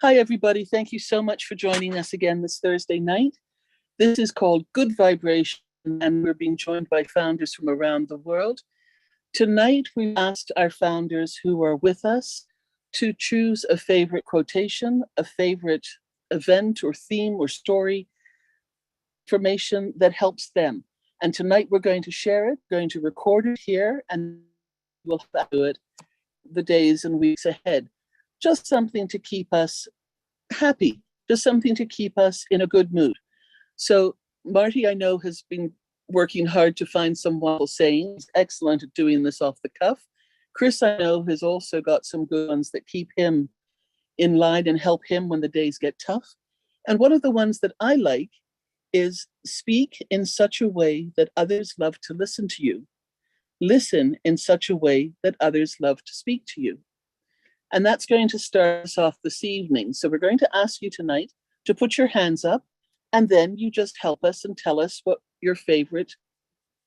Hi, everybody. Thank you so much for joining us again this Thursday night. This is called Good Vibration, and we're being joined by founders from around the world. Tonight, we've asked our founders who are with us to choose a favorite quotation, a favorite event or theme or story, information that helps them. And tonight we're going to share it, going to record it here, and we'll do it the days and weeks ahead. Just something to keep us happy, just something to keep us in a good mood. So Marty, I know, has been working hard to find some wonderful sayings, excellent at doing this off the cuff. Chris, I know, has also got some good ones that keep him in line and help him when the days get tough. And one of the ones that I like is speak in such a way that others love to listen to you. Listen in such a way that others love to speak to you. And that's going to start us off this evening. So we're going to ask you tonight to put your hands up, and then you just help us and tell us what your favorite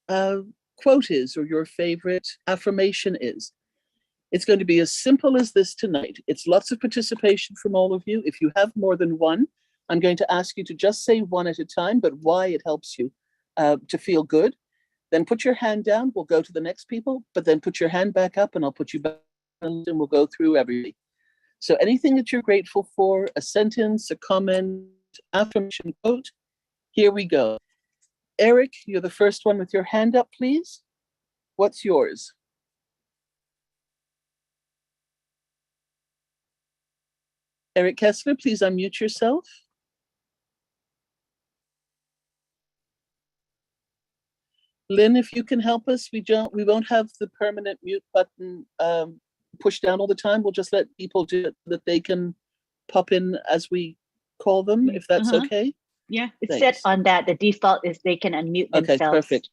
quote is or your favorite affirmation is. It's going to be as simple as this tonight. It's lots of participation from all of you. If you have more than one, I'm going to ask you to just say one at a time, but why it helps you to feel good. Then put your hand down. We'll go to the next people, but then put your hand back up and I'll put you back and we'll go through everything. So anything that you're grateful for, a sentence, a comment, affirmation, quote, here we go. Eric, you're the first one with your hand up, please. What's yours? Eric Kessler, please unmute yourself. Lynn, if you can help us, we won't have the permanent mute button pushed down all the time. We'll just let people do it, that they can pop in as we call them, if that's okay. Yeah, it's set on that. The default is they can unmute themselves. Okay, perfect.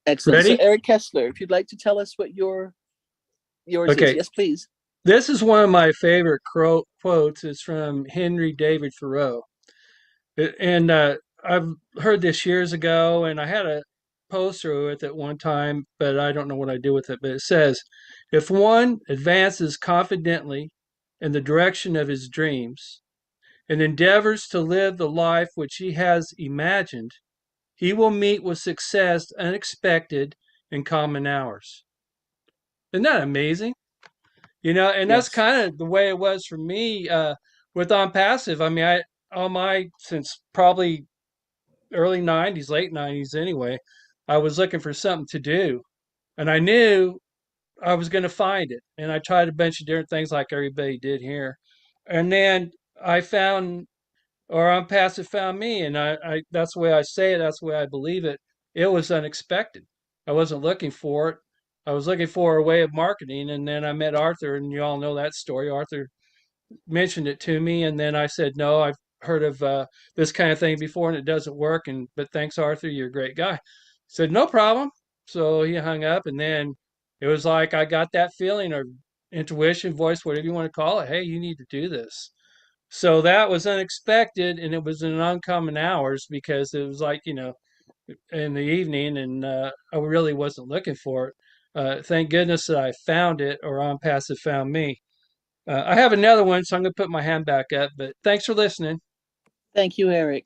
Excellent. Ready? So Eric Kessler, if you'd like to tell us what yours is. Yes, please. This is one of my favorite quotes. It's from Henry David Thoreau. And I've heard this years ago, and I had a poster with it one time, but I don't know what I do with it. But it says, if one advances confidently in the direction of his dreams and endeavors to live the life which he has imagined, he will meet with success unexpected in common hours. Isn't that amazing? You know, and that's kind of the way it was for me with On Passive. I mean, since probably early 90s, late 90s anyway, I was looking for something to do. And I knew I was going to find it. And I tried a bunch of different things like everybody did here. And then I found, or On Passive found me. And I that's the way I say it. That's the way I believe it. It was unexpected. I wasn't looking for it. I was looking for a way of marketing. And then I met Arthur, and you all know that story. Arthur mentioned it to me. And then I said, no, I've heard of this kind of thing before and it doesn't work. But thanks, Arthur. You're a great guy. I said, no problem. So he hung up, and then it was like I got that feeling or intuition, voice, whatever you want to call it. Hey, you need to do this. So that was unexpected, and it was in uncommon hours because it was like, in the evening, and I really wasn't looking for it. Thank goodness that I found it, or On Passive found me. I have another one, so I'm going to put my hand back up, but thanks for listening. Thank you, Eric.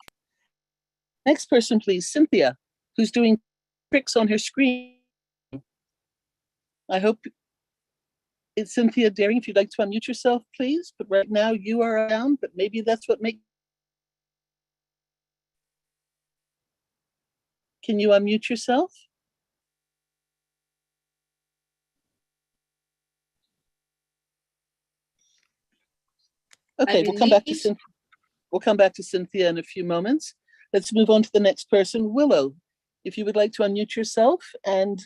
Next person, please, Cynthia, who's doing tricks on her screen. I hope it's Cynthia Daring. If you'd like to unmute yourself, please. But right now you are down, but maybe that's what makes. Can you unmute yourself? Okay, we'll come back to Cynthia. We'll come back to Cynthia in a few moments. Let's move on to the next person. Willow, if you would like to unmute yourself and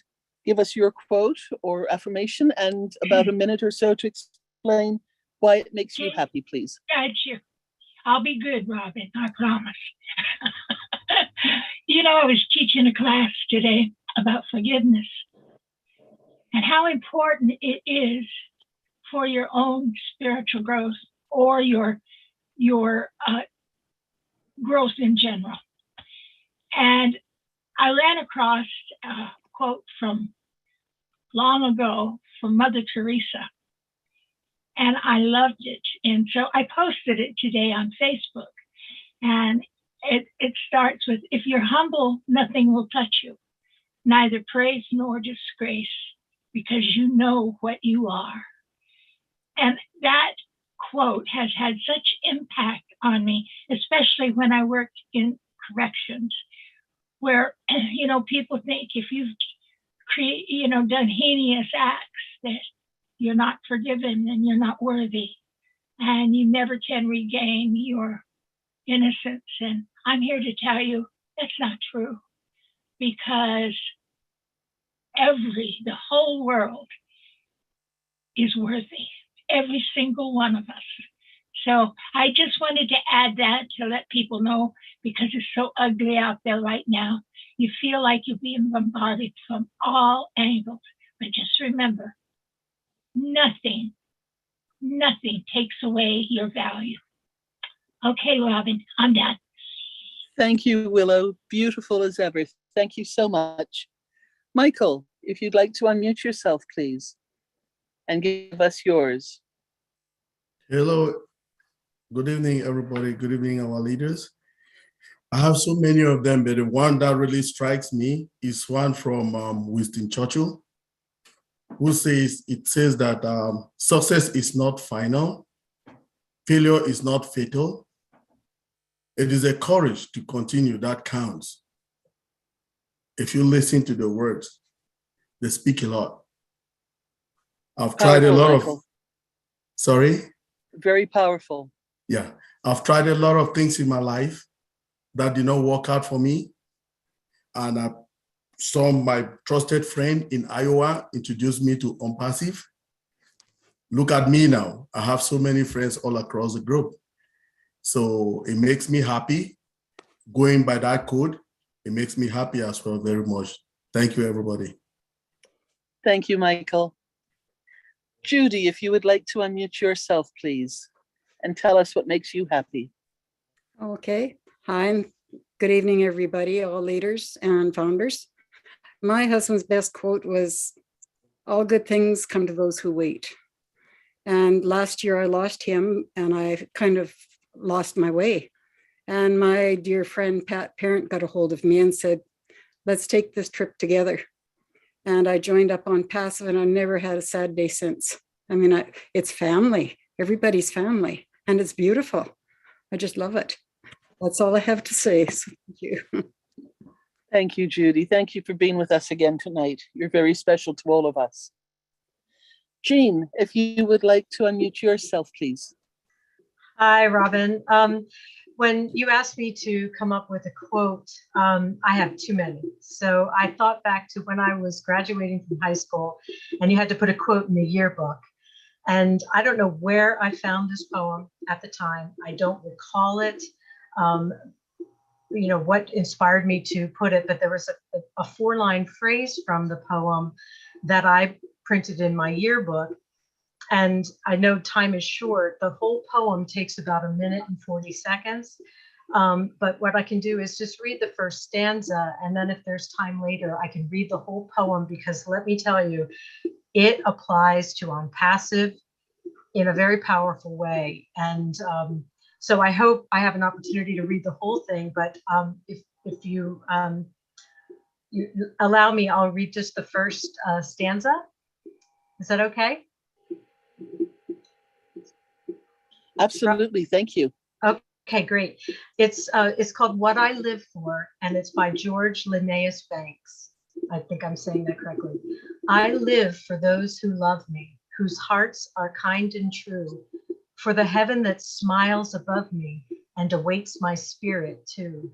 give us your quote or affirmation and about a minute or so to explain why it makes you happy, please. Gotcha. I'll be good, Robin, I promise. I was teaching a class today about forgiveness and how important it is for your own spiritual growth or your growth in general. And I ran across a quote from long ago from Mother Teresa, and I loved it. And so I posted it today on Facebook. And it starts with, if you're humble, nothing will touch you, neither praise nor disgrace, because you know what you are. And that quote has had such impact on me, especially when I worked in corrections, where, people think if you've done heinous acts that you're not forgiven and you're not worthy and you never can regain your innocence. And I'm here to tell you that's not true, because the whole world is worthy, every single one of us. So I just wanted to add that to let people know, because it's so ugly out there right now. You feel like you're being bombarded from all angles. But just remember, nothing takes away your value. Okay, Robin, I'm done. Thank you, Willow. Beautiful as ever. Thank you so much. Michael, if you'd like to unmute yourself, please, and give us yours. Hello. Good evening, everybody. Good evening, our leaders. I have so many of them, but the one that really strikes me is one from Winston Churchill, who says that success is not final, failure is not fatal. It is a courage to continue that counts. If you listen to the words, they speak a lot. I've tried a lot of, sorry? Very powerful. Yeah, I've tried a lot of things in my life that did not work out for me. And I saw my trusted friend in Iowa introduce me to Unpassive. Look at me now. I have so many friends all across the group. So it makes me happy. Going by that code, it makes me happy as well very much. Thank you, everybody. Thank you, Michael. Judy, if you would like to unmute yourself, please, and tell us what makes you happy. Okay. Hi, and good evening, everybody, all leaders and founders. My husband's best quote was, "All good things come to those who wait." And last year I lost him and I kind of lost my way. And my dear friend, Pat Parent, got a hold of me and said, "Let's take this trip together." And I joined up on Passive and I've never had a sad day since. I mean, it's family, everybody's family, and it's beautiful. I just love it. That's all I have to say. So thank you. Thank you, Judy. Thank you for being with us again tonight. You're very special to all of us. Jean, if you would like to unmute yourself, please. Hi, Robin. When you asked me to come up with a quote, I have too many. So I thought back to when I was graduating from high school and you had to put a quote in the yearbook. And I don't know where I found this poem at the time. I don't recall it, what inspired me to put it, but there was a 4-line phrase from the poem that I printed in my yearbook. And I know time is short. The whole poem takes about 1 minute and 40 seconds. But what I can do is just read the first stanza. And then if there's time later, I can read the whole poem, because let me tell you, it applies to On Passive in a very powerful way. And so I hope I have an opportunity to read the whole thing. But if you allow me, I'll read just the first stanza. Is that okay? Absolutely. Thank you. Okay, great. It's called What I Live For, and it's by George Linnaeus Banks. I think I'm saying that correctly. I live for those who love me, whose hearts are kind and true, for the heaven that smiles above me and awaits my spirit too,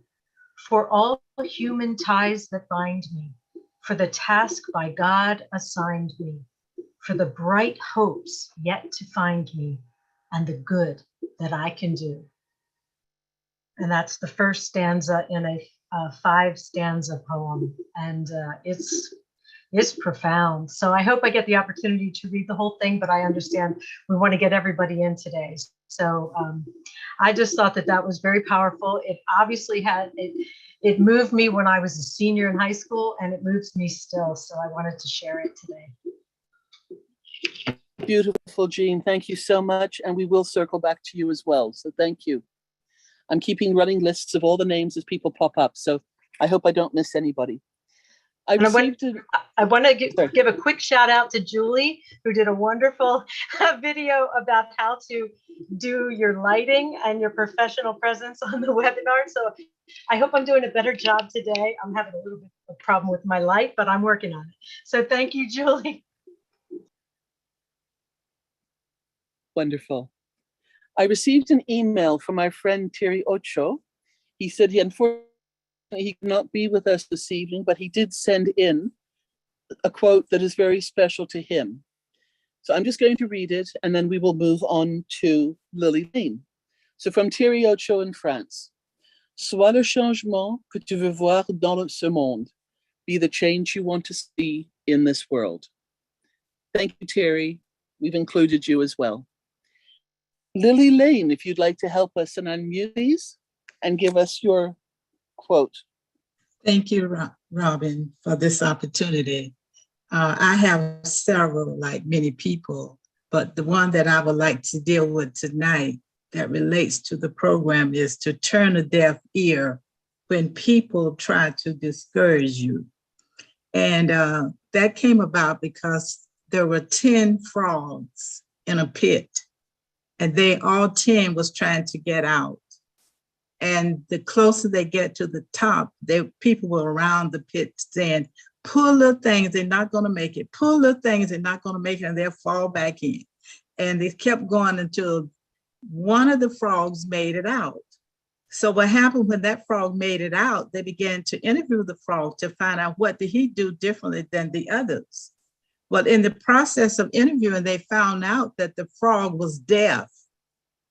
for all human ties that bind me, for the task by God assigned me, for the bright hopes yet to find me, and the good that I can do. And that's the first stanza in a 5-stanza poem. And it's profound. So I hope I get the opportunity to read the whole thing, but I understand we want to get everybody in today. So I just thought that was very powerful. It obviously It moved me when I was a senior in high school, and it moves me still. So I wanted to share it today. Beautiful, Jean. Thank you so much. And we will circle back to you as well. So thank you. I'm keeping running lists of all the names as people pop up. So I hope I don't miss anybody. I want to give a quick shout out to Julie, who did a wonderful video about how to do your lighting and your professional presence on the webinar. So I hope I'm doing a better job today. I'm having a little bit of a problem with my light, but I'm working on it. So thank you, Julie. Wonderful. I received an email from my friend Thierry Ocho. He said unfortunately he could not be with us this evening, but he did send in a quote that is very special to him. So I'm just going to read it, and then we will move on to Lily Lane. So from Thierry Ocho in France. Sois le changement que tu veux voir dans ce monde. Be the change you want to see in this world. Thank you, Thierry. We've included you as well. Lily Lane, if you'd like to help us and unmute these and give us your quote. Thank you, Robin, for this opportunity. I have several, like many people, but the one that I would like to deal with tonight that relates to the program is to turn a deaf ear when people try to discourage you. And that came about because there were 10 frogs in a pit, and they all 10 was trying to get out. And the closer they get to the top, people were around the pit saying, pull little things, they're not going to make it. Pull little things, they're not going to make it, and they'll fall back in. And they kept going until one of the frogs made it out. So what happened when that frog made it out, they began to interview the frog to find out what did he do differently than the others. Well, in the process of interviewing, they found out that the frog was deaf.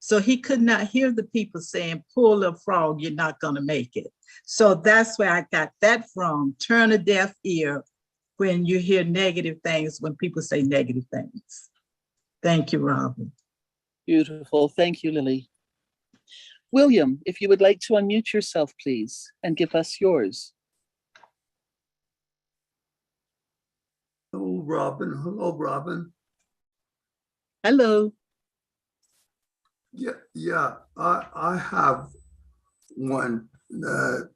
So he could not hear the people saying, pull a frog, you're not going to make it. So that's where I got that from. Turn a deaf ear when you hear negative things, when people say negative things. Thank you, Robin. Beautiful. Thank you, Lily. William, if you would like to unmute yourself, please, and give us yours. Hello, Robin. Hello, Robin. Hello. Yeah. I have one that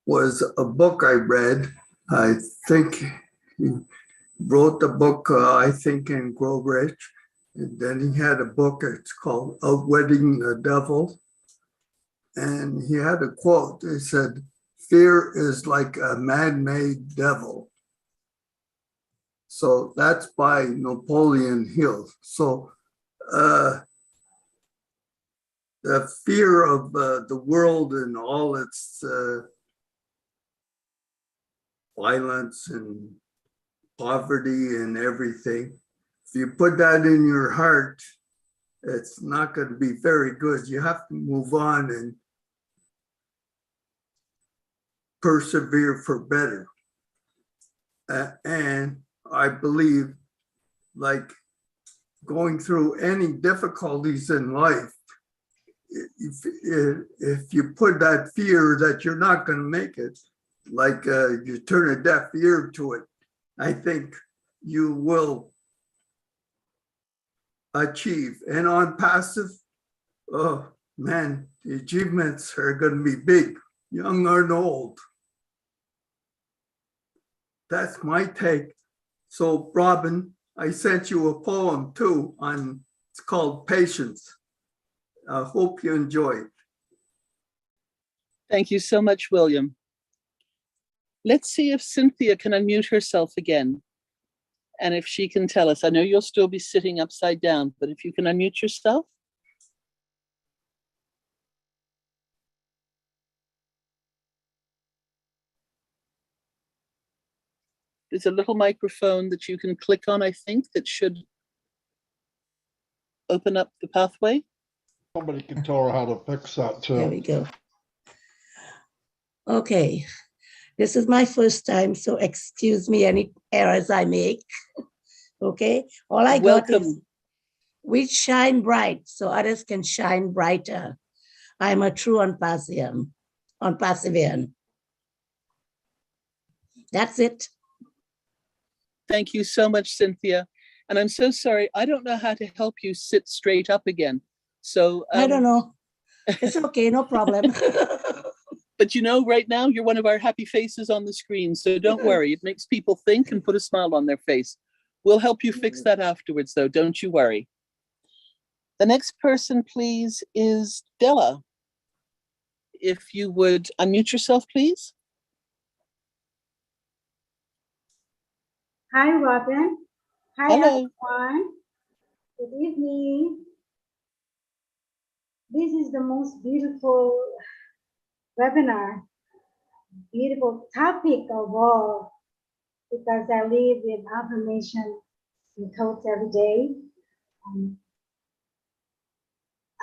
was a book I read. I think he wrote the book, I think, in Grow Rich. And then he had a book, it's called Outwitting the Devil. And he had a quote. It said, fear is like a man-made devil. So that's by Napoleon Hill. So the fear of the world and all its violence and poverty and everything, if you put that in your heart, it's not going to be very good. You have to move on and persevere for better. And I believe, like, going through any difficulties in life, if you put that fear that you're not going to make it, like you turn a deaf ear to it, I think you will achieve. And on passive, oh man, the achievements are going to be big, young and old. That's my take. So Robin, I sent you a poem too it's called Patience. I hope you enjoy it. Thank you so much, William. Let's see if Cynthia can unmute herself again. And if she can tell us, I know you'll still be sitting upside down, but if you can unmute yourself. There's a little microphone that you can click on, I think, that should open up the pathway. Somebody can tell her how to fix that too. There we go. Okay, this is my first time, so excuse me any errors I make. Okay, all I got is, We shine bright so others can shine brighter. I'm a true Onpassian. That's it. Thank you so much, Cynthia. And I'm so sorry, I don't know how to help you sit straight up again. So I don't know. It's okay, no problem. But you know, right now, you're one of our happy faces on the screen. So don't worry, it makes people think and put a smile on their face. We'll help you fix that afterwards, though. Don't you worry. The next person, please, is Della. If you would unmute yourself, please. Hi, Robin. Hi, Hello. everyone. Good evening. This is the most beautiful webinar, beautiful topic of all, because I live with affirmation and quotes every day.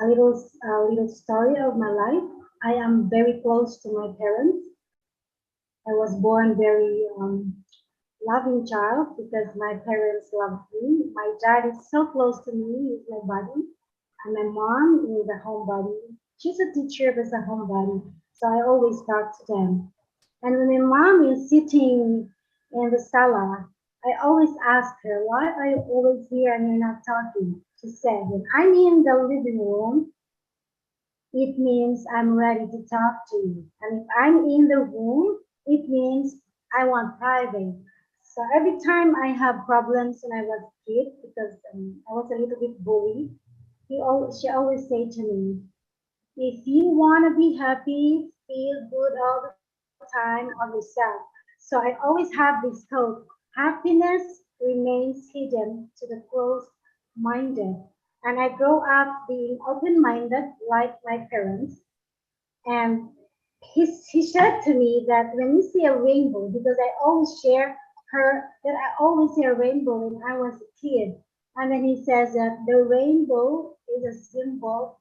A little story of my life. I am very close to my parents. I was born very loving child because my parents loved me. My dad is so close to me, he's my buddy. And my mom is a homebody. She's a teacher, but a homebody. So I always talk to them. And when my mom is sitting in the sala, I always ask her, why are you always here and you're not talking? She said, when I'm in the living room, it means I'm ready to talk to you. And if I'm in the room, it means I want private. So every time I have problems when I was a kid, because I was a little bit bullied, she always say to me, if you want to be happy, feel good all the time of yourself. So I always have this quote, happiness remains hidden to the closed-minded. And I grow up being open-minded like my parents. And he said to me that when you see a rainbow, because I always share her that I always see a rainbow when I was a kid. And then he says that the rainbow is a symbol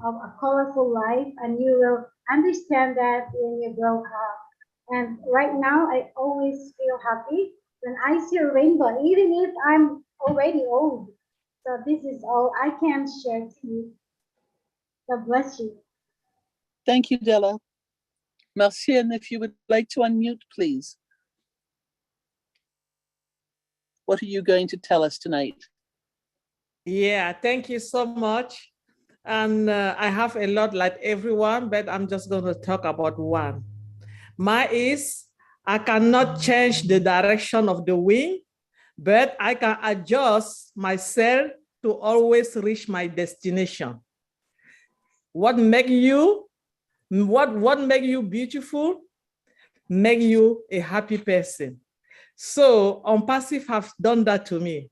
of a colorful life, and you will understand that when you grow up. And right now, I always feel happy when I see a rainbow, even if I'm already old. So this is all I can share to you. God bless you. Thank you, Della. Merci, and if you would like to unmute, please. What are you going to tell us tonight? Yeah, thank you so much. And I have a lot like everyone, but I'm just going to talk about one. Mine is, I cannot change the direction of the wind, but I can adjust myself to always reach my destination. What make you beautiful, make you a happy person. So Onpassive have done that to me.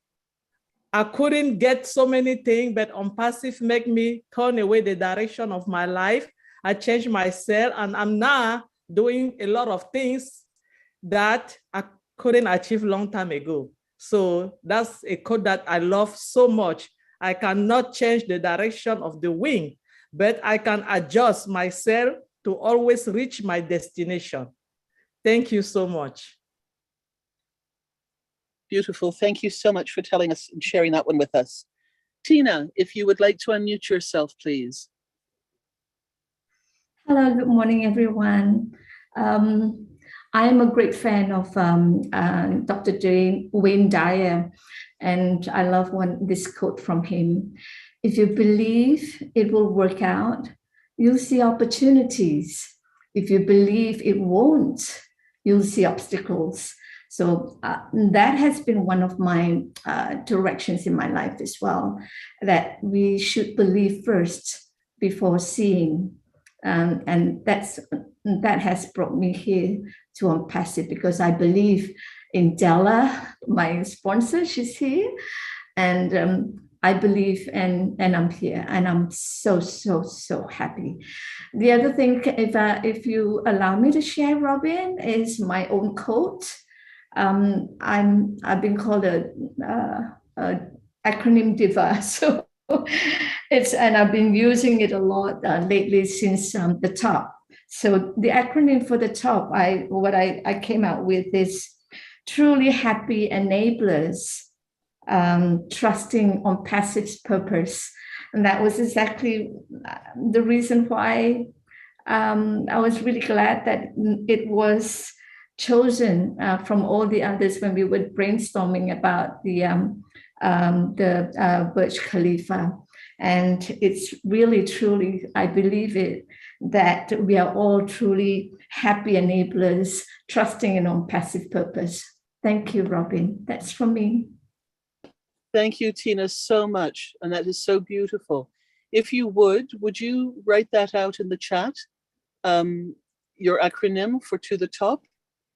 I couldn't get so many things, but Onpassive make me turn away the direction of my life. I changed myself, and I'm now doing a lot of things that I couldn't achieve long time ago. So that's a quote that I love so much. I cannot change the direction of the wind, but I can adjust myself to always reach my destination. Thank you so much. Beautiful. Thank you so much for telling us and sharing that one with us. Tina, if you would like to unmute yourself, please. Hello, good morning, everyone. I am a great fan of Dr. Wayne Dyer, and I love this quote from him. If you believe it will work out, you'll see opportunities. If you believe it won't, you'll see obstacles. So that has been one of my directions in my life as well, that we should believe first before seeing. And that has brought me here to Onpassive, because I believe in Della, my sponsor, she's here. And I believe, and I'm here, and I'm so happy. The other thing, if you allow me to share, Robin, is my own quote. I've been called a acronym diva, so and I've been using it a lot lately since the top. So the acronym for the top, what I came out with is truly happy enablers trusting on passive purpose. And that was exactly the reason why I was really glad that it was chosen from all the others when we were brainstorming about the Burj Khalifa. And it's really, truly, I believe it, that we are all truly happy enablers, trusting in on passive purpose. Thank you, Robin. That's from me. Thank you, Tina, so much. And that is so beautiful. If you would you write that out in the chat? Your acronym for To the Top?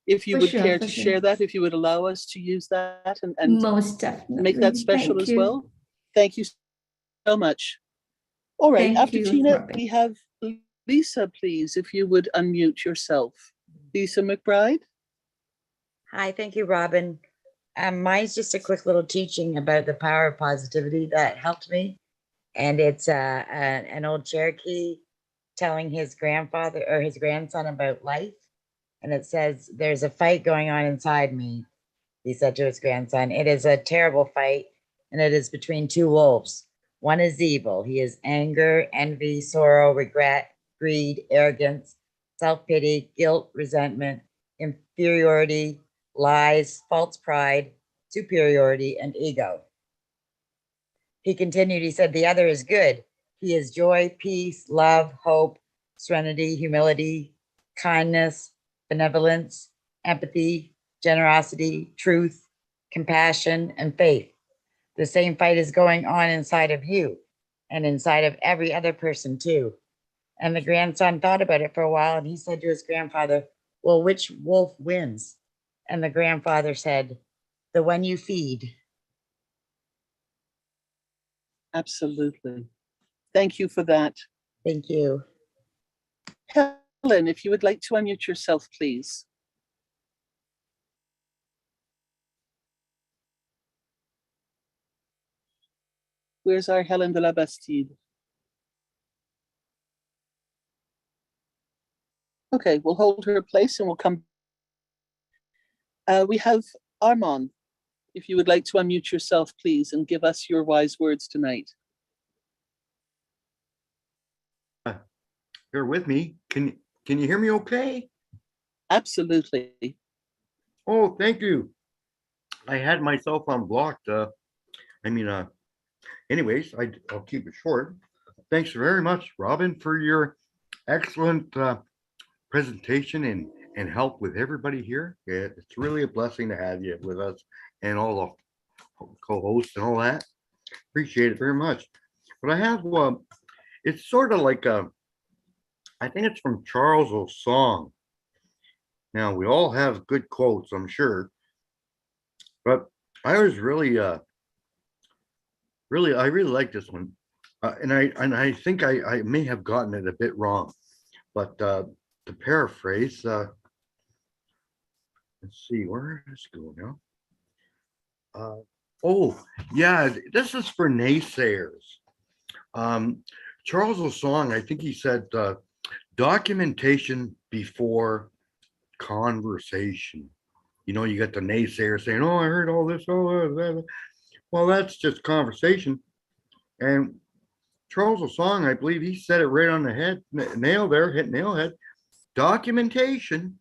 If you would care to share that, if you would allow us to use that and most definitely make that special as well. Thank you so much. All right, after Tina, we have Lisa, please, if you would unmute yourself. Lisa McBride. Hi, thank you, Robin. Mine's just a quick little teaching about the power of positivity that helped me. And it's an old Cherokee telling his grandfather or his grandson about life. And it says, "There's a fight going on inside me," he said to his grandson. "It is a terrible fight, and it is between two wolves. One is evil. He is anger, envy, sorrow, regret, greed, arrogance, self-pity, guilt, resentment, inferiority, lies, false pride, superiority, and ego." He continued, he said, "The other is good. He is joy, peace, love, hope, serenity, humility, kindness, benevolence, empathy, generosity, truth, compassion, and faith. The same fight is going on inside of you and inside of every other person too." And the grandson thought about it for a while, and he said to his grandfather, "Well, which wolf wins?" And the grandfather said, "The one you feed." Absolutely. Thank you for that. Thank you. Helen, if you would like to unmute yourself, please. Where's our Helen de la Bastide? Okay, we'll hold her place and we'll come. We have Armand. If you would like to unmute yourself, please, and give us your wise words tonight. Bear with me. Can you hear me okay? Absolutely. Oh, thank you. I had myself unblocked. Anyways, I'll keep it short. Thanks very much, Robin, for your excellent presentation and help with everybody here. It's really a blessing to have you with us and all the co-hosts and all that. Appreciate it very much. But I have it's sort of like I think it's from Charles's song. Now we all have good quotes, I'm sure, but I was really like this one, and I think I may have gotten it a bit wrong, but to paraphrase, let's see, where does it go now? Oh yeah, this is for naysayers. Charles's song, I think he said documentation before conversation. You know, you got the naysayer saying, "Oh, I heard all this." Oh, well, that's just conversation. And Charles's song, I believe he said it right on the head, nail there, hit nail head. Documentation,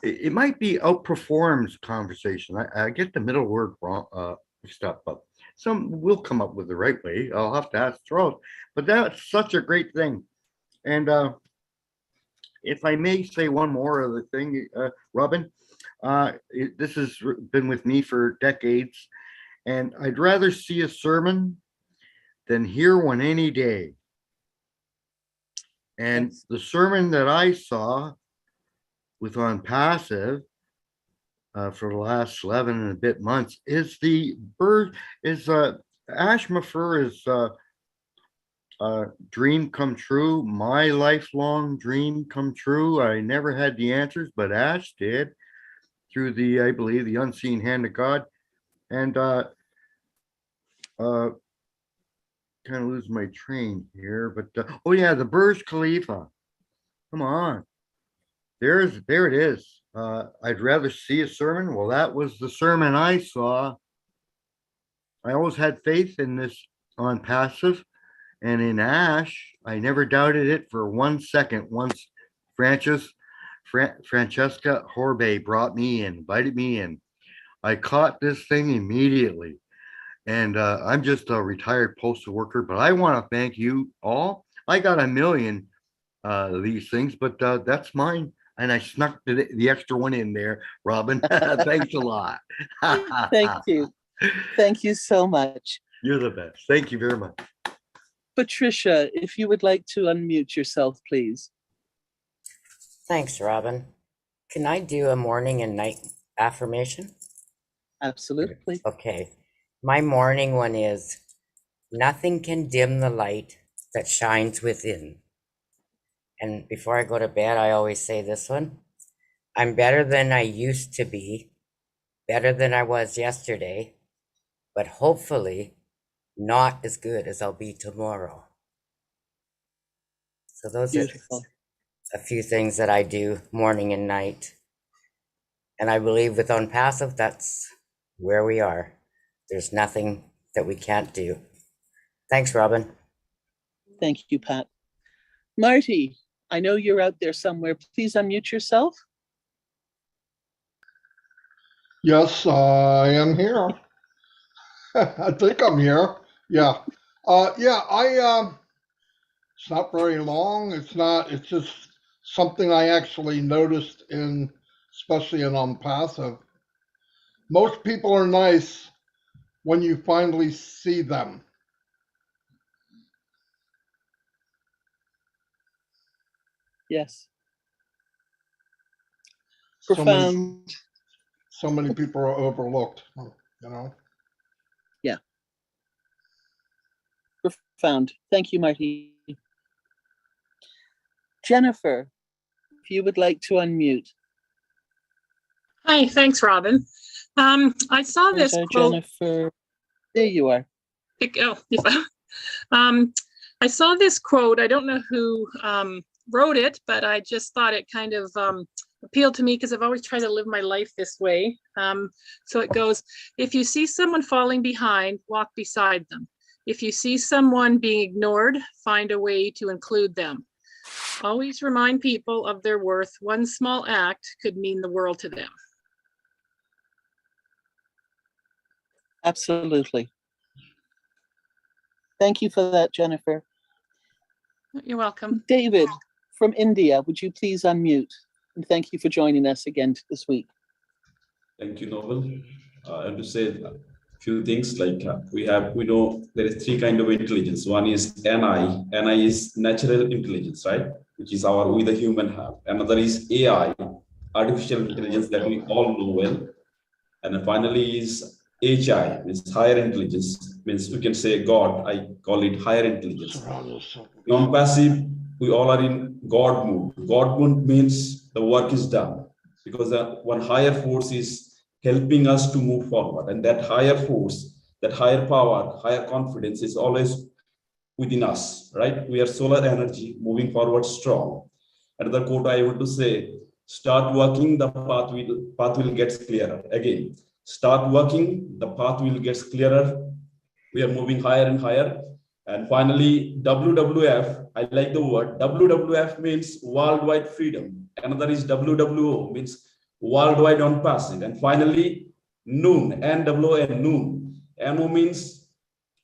it might be outperforms conversation. I get the middle word wrong, mixed up, but some will come up with the right way. I'll have to ask Charles, but that's such a great thing. And if I may say one more other thing, Robin, this has been with me for decades, and I'd rather see a sermon than hear one any day. And the sermon that I saw with on passive for the last 11 and a bit months is Ash Mafur's dream come true, my lifelong dream come true. I never had the answers, but Ash did through I believe, the unseen hand of God. And kind of lose my train here, but oh yeah, the Burj Khalifa. Come on, there it is. I'd rather see a sermon. Well, that was the sermon I saw I always had faith in this on passive, and in Ash, I never doubted it for 1 second. Once Francesca Horbe brought me in, invited me in, I caught this thing immediately. And I'm just a retired postal worker, but I want to thank you all. I got a million of these things, but that's mine. And I snuck the extra one in there, Robin. Thanks a lot. Thank you. Thank you so much. You're the best. Thank you very much. Patricia, if you would like to unmute yourself, please. Thanks, Robin. Can I do a morning and night affirmation? Absolutely. Okay. My morning one is, nothing can dim the light that shines within. And before I go to bed, I always say this one. I'm better than I used to be, better than I was yesterday, but hopefully not as good as I'll be tomorrow. So those Beautiful. are a few things that I do morning and night. And I believe with Unpassive, that's where we are. There's nothing that we can't do. Thanks, Robin. Thank you, Pat. Marty, I know you're out there somewhere. Please unmute yourself. Yes, I am here. I think I'm here. Yeah. It's not very long. It's just something I actually noticed especially in Unpassive. Most people are nice when you finally see them. Yes. Profound. So many people are overlooked, you know? Yeah. Profound. Thank you, Marty. Jennifer, if you would like to unmute. Hi, thanks, Robin. I saw this quote. Jennifer, there you are. I saw this quote. I don't know who wrote it, but I just thought it kind of appealed to me because I've always tried to live my life this way. So it goes, if you see someone falling behind, walk beside them. If you see someone being ignored, find a way to include them. Always remind people of their worth. One small act could mean the world to them. Absolutely. Thank you for that, Jennifer. You're welcome. David from India, would you please unmute? And thank you for joining us again this week. Thank you, Noble. I have to say a few things like we know there is three kinds of intelligence. One is NI. NI is natural intelligence, right? Which is we the human have. Another is AI, artificial intelligence that we all know well. And then finally is HI, means higher intelligence, means we can say God, I call it higher intelligence. Non-passive, we all are in God mood. God mood means the work is done because one higher force is helping us to move forward. And that higher force, that higher power, higher confidence is always within us, right? We are solar energy moving forward strong. Another quote I want to say, start working, the path will get clearer. Again, start working, the path will get clearer. We are moving higher and higher. And finally, WWF, I like the word. WWF means worldwide freedom. Another is WWO, means worldwide Unpassive. And finally, noon, NWN, noon. NO means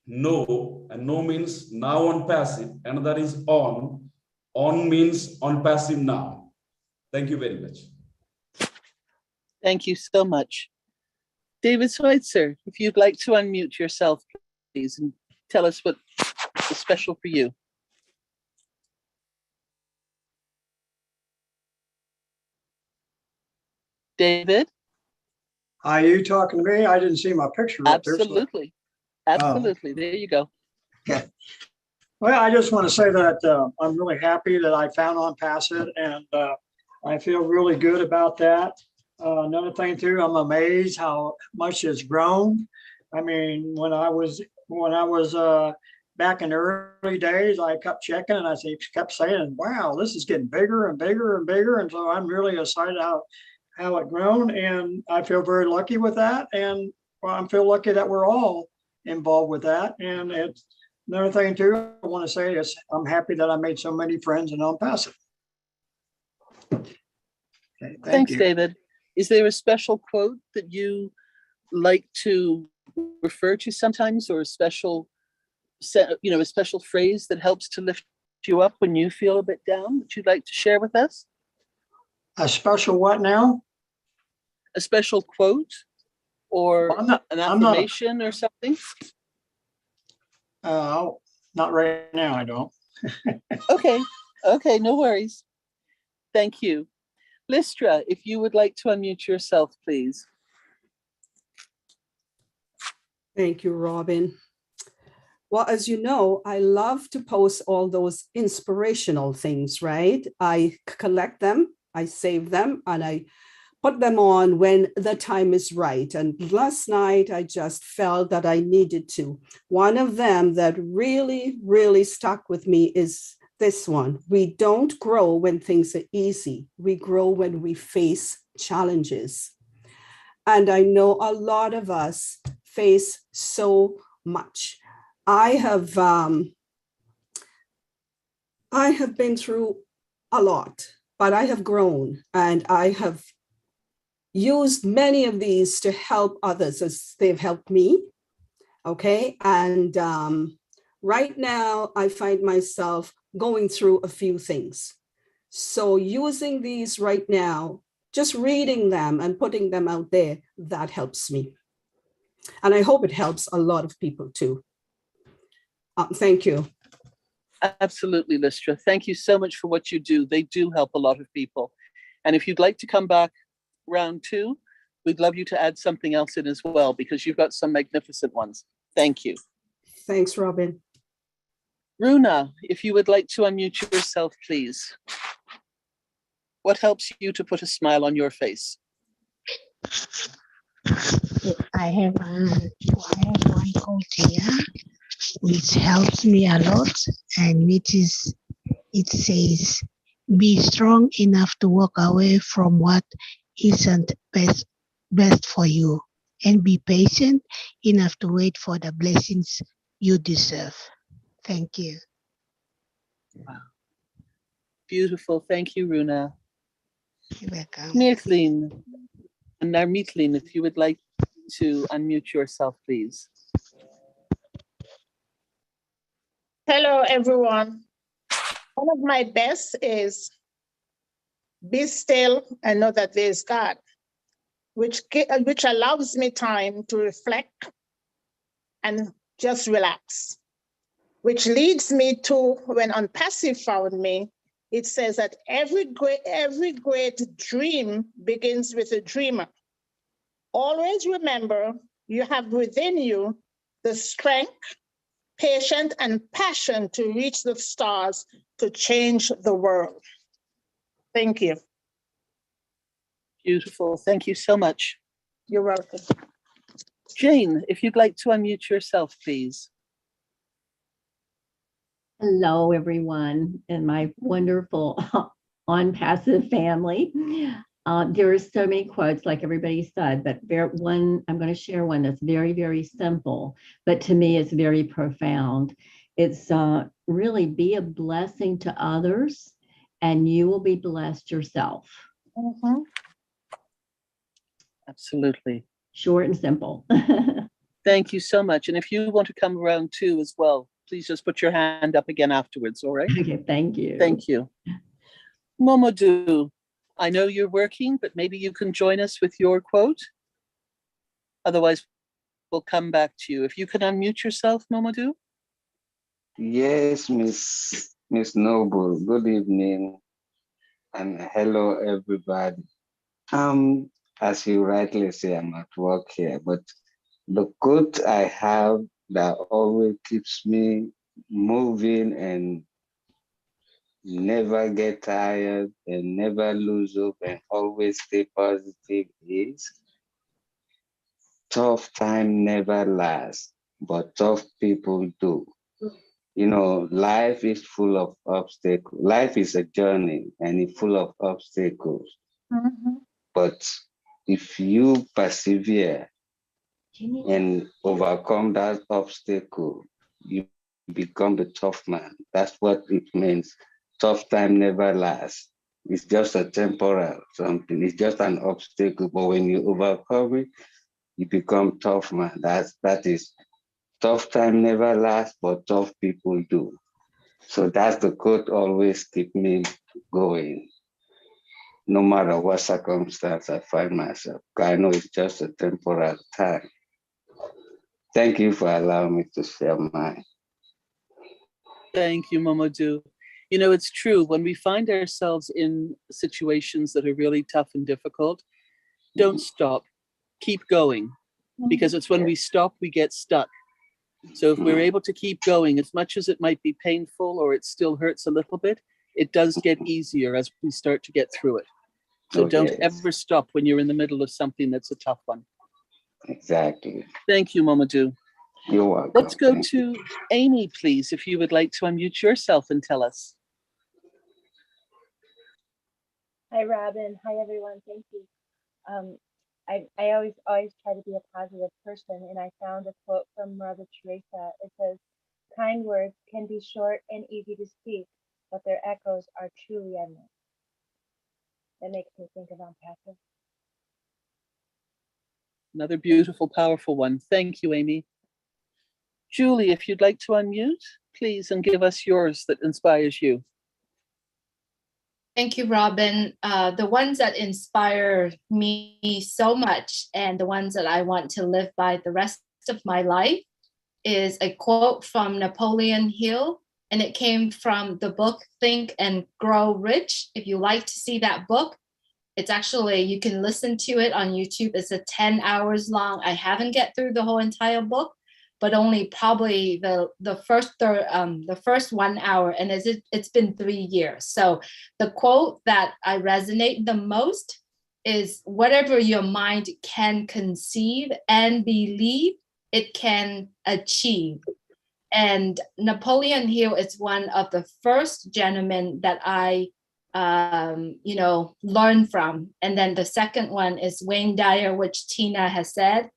no, and no means now Unpassive. Another is on. On means Unpassive now. Thank you very much. Thank you so much. David Schweitzer, if you'd like to unmute yourself, please, and tell us what is special for you. David? Are you talking to me? I didn't see my picture up there. Absolutely. Absolutely. There you go. Okay. Well, I just want to say that I'm really happy that I found Unpassive, and I feel really good about that. Another thing too, I'm amazed how much it's grown. I mean, when I was back in the early days, I kept checking and I kept saying, wow, this is getting bigger and bigger and bigger. And so I'm really excited how it grown, and I feel very lucky with that. And I feel lucky that we're all involved with that. And it's another thing too, I want to say is I'm happy that I made so many friends in El Paso. Okay, Thanks, you. David. Is there a special quote that you like to refer to sometimes, or a special a special phrase that helps to lift you up when you feel a bit down that you'd like to share with us? A special what now? A special quote or an affirmation or something? Not right now, I don't. Okay, no worries. Thank you. Listra, if you would like to unmute yourself, please. Thank you, Robin. Well, as you know, I love to post all those inspirational things, right? I collect them, I save them, and I put them on when the time is right. And last night, I just felt that I needed to. One of them that really, really stuck with me is this one. We don't grow when things are easy. We grow when we face challenges. And I know a lot of us face so much. I have been through a lot, but I have grown, and I have used many of these to help others as they've helped me. Okay. And right now I find myself going through a few things. So using these right now, just reading them and putting them out there, that helps me. And I hope it helps a lot of people too. Thank you. Absolutely, Listra. Thank you so much for what you do. They do help a lot of people. And if you'd like to come back round 2, we'd love you to add something else in as well, because you've got some magnificent ones. Thank you. Thanks, Robin. Runa, if you would like to unmute yourself, please. What helps you to put a smile on your face? I have one quote here, which helps me a lot, and it says, "Be strong enough to walk away from what isn't best for you, and be patient enough to wait for the blessings you deserve." Thank you. Wow. Beautiful. Thank you, Runa. You're welcome. Mirthlin, and Narmitlin, if you would like to unmute yourself, please. Hello, everyone. One of my best is be still and know that there is God, which allows me time to reflect and just relax, which leads me to when Unpassive found me. It says that every great dream begins with a dreamer. Always remember you have within you the strength, patience, and passion to reach the stars to change the world. Thank you. Beautiful. Thank you so much. You're welcome. Jane, if you'd like to unmute yourself, please. Hello, everyone, and my wonderful On Passive family. There are so many quotes, like everybody said, but I'm going to share one that's very, very simple, but to me it's very profound. It's really be a blessing to others, and you will be blessed yourself. Mm-hmm. Absolutely. Short and simple. Thank you so much. And if you want to come around too as well, please just put your hand up again afterwards, all right? Okay, thank you. Thank you. Momodou, I know you're working, but maybe you can join us with your quote. Otherwise, we'll come back to you. If you can unmute yourself, Momodou. Yes, Miss Noble. Good evening, and hello, everybody. As you rightly say, I'm at work here, but the quote I have that always keeps me moving and never get tired and never lose hope and always stay positive is, tough time never lasts, but tough people do. You know, life is full of obstacles. Life is a journey and it's full of obstacles. Mm-hmm. But if you persevere, and overcome that obstacle, you become the tough man. That's what it means. Tough time never lasts. It's just a temporal something. It's just an obstacle, but when you overcome it, you become tough man. That is tough time never lasts, but tough people do. So that's the quote always keep me going, no matter what circumstance I find myself. I know it's just a temporal time. Thank you for allowing me to share mine. Thank you, Mamadou. You know, it's true. When we find ourselves in situations that are really tough and difficult, don't stop. Keep going. Because it's when we stop, we get stuck. So if we're able to keep going, as much as it might be painful or it still hurts a little bit, it does get easier as we start to get through it. So don't ever stop when you're in the middle of something that's a tough one. Exactly. Thank you, Mamadou. You're welcome. Let's go to Amy, please, if you would like to unmute yourself and tell us. Hi, Robin. Hi, everyone. Thank you. I always try to be a positive person, and I found a quote from Mother Teresa. It says, "Kind words can be short and easy to speak, but their echoes are truly endless." That makes me think of Untitled. Another beautiful, powerful one. Thank you, Amy. Julie, if you'd like to unmute, please, and give us yours that inspires you. Thank you, Robin. The ones that inspire me so much and the ones that I want to live by the rest of my life is a quote from Napoleon Hill, and it came from the book Think and Grow Rich. If you like to see that book, it's actually, you can listen to it on YouTube. It's a 10 hours long. I haven't get through the whole entire book, but only probably the first 1 hour, and it's been 3 years. So the quote that I resonate the most is, whatever your mind can conceive and believe, it can achieve. And Napoleon Hill is one of the first gentlemen that I learned from. And then the second one is Wayne Dyer, which Tina has said.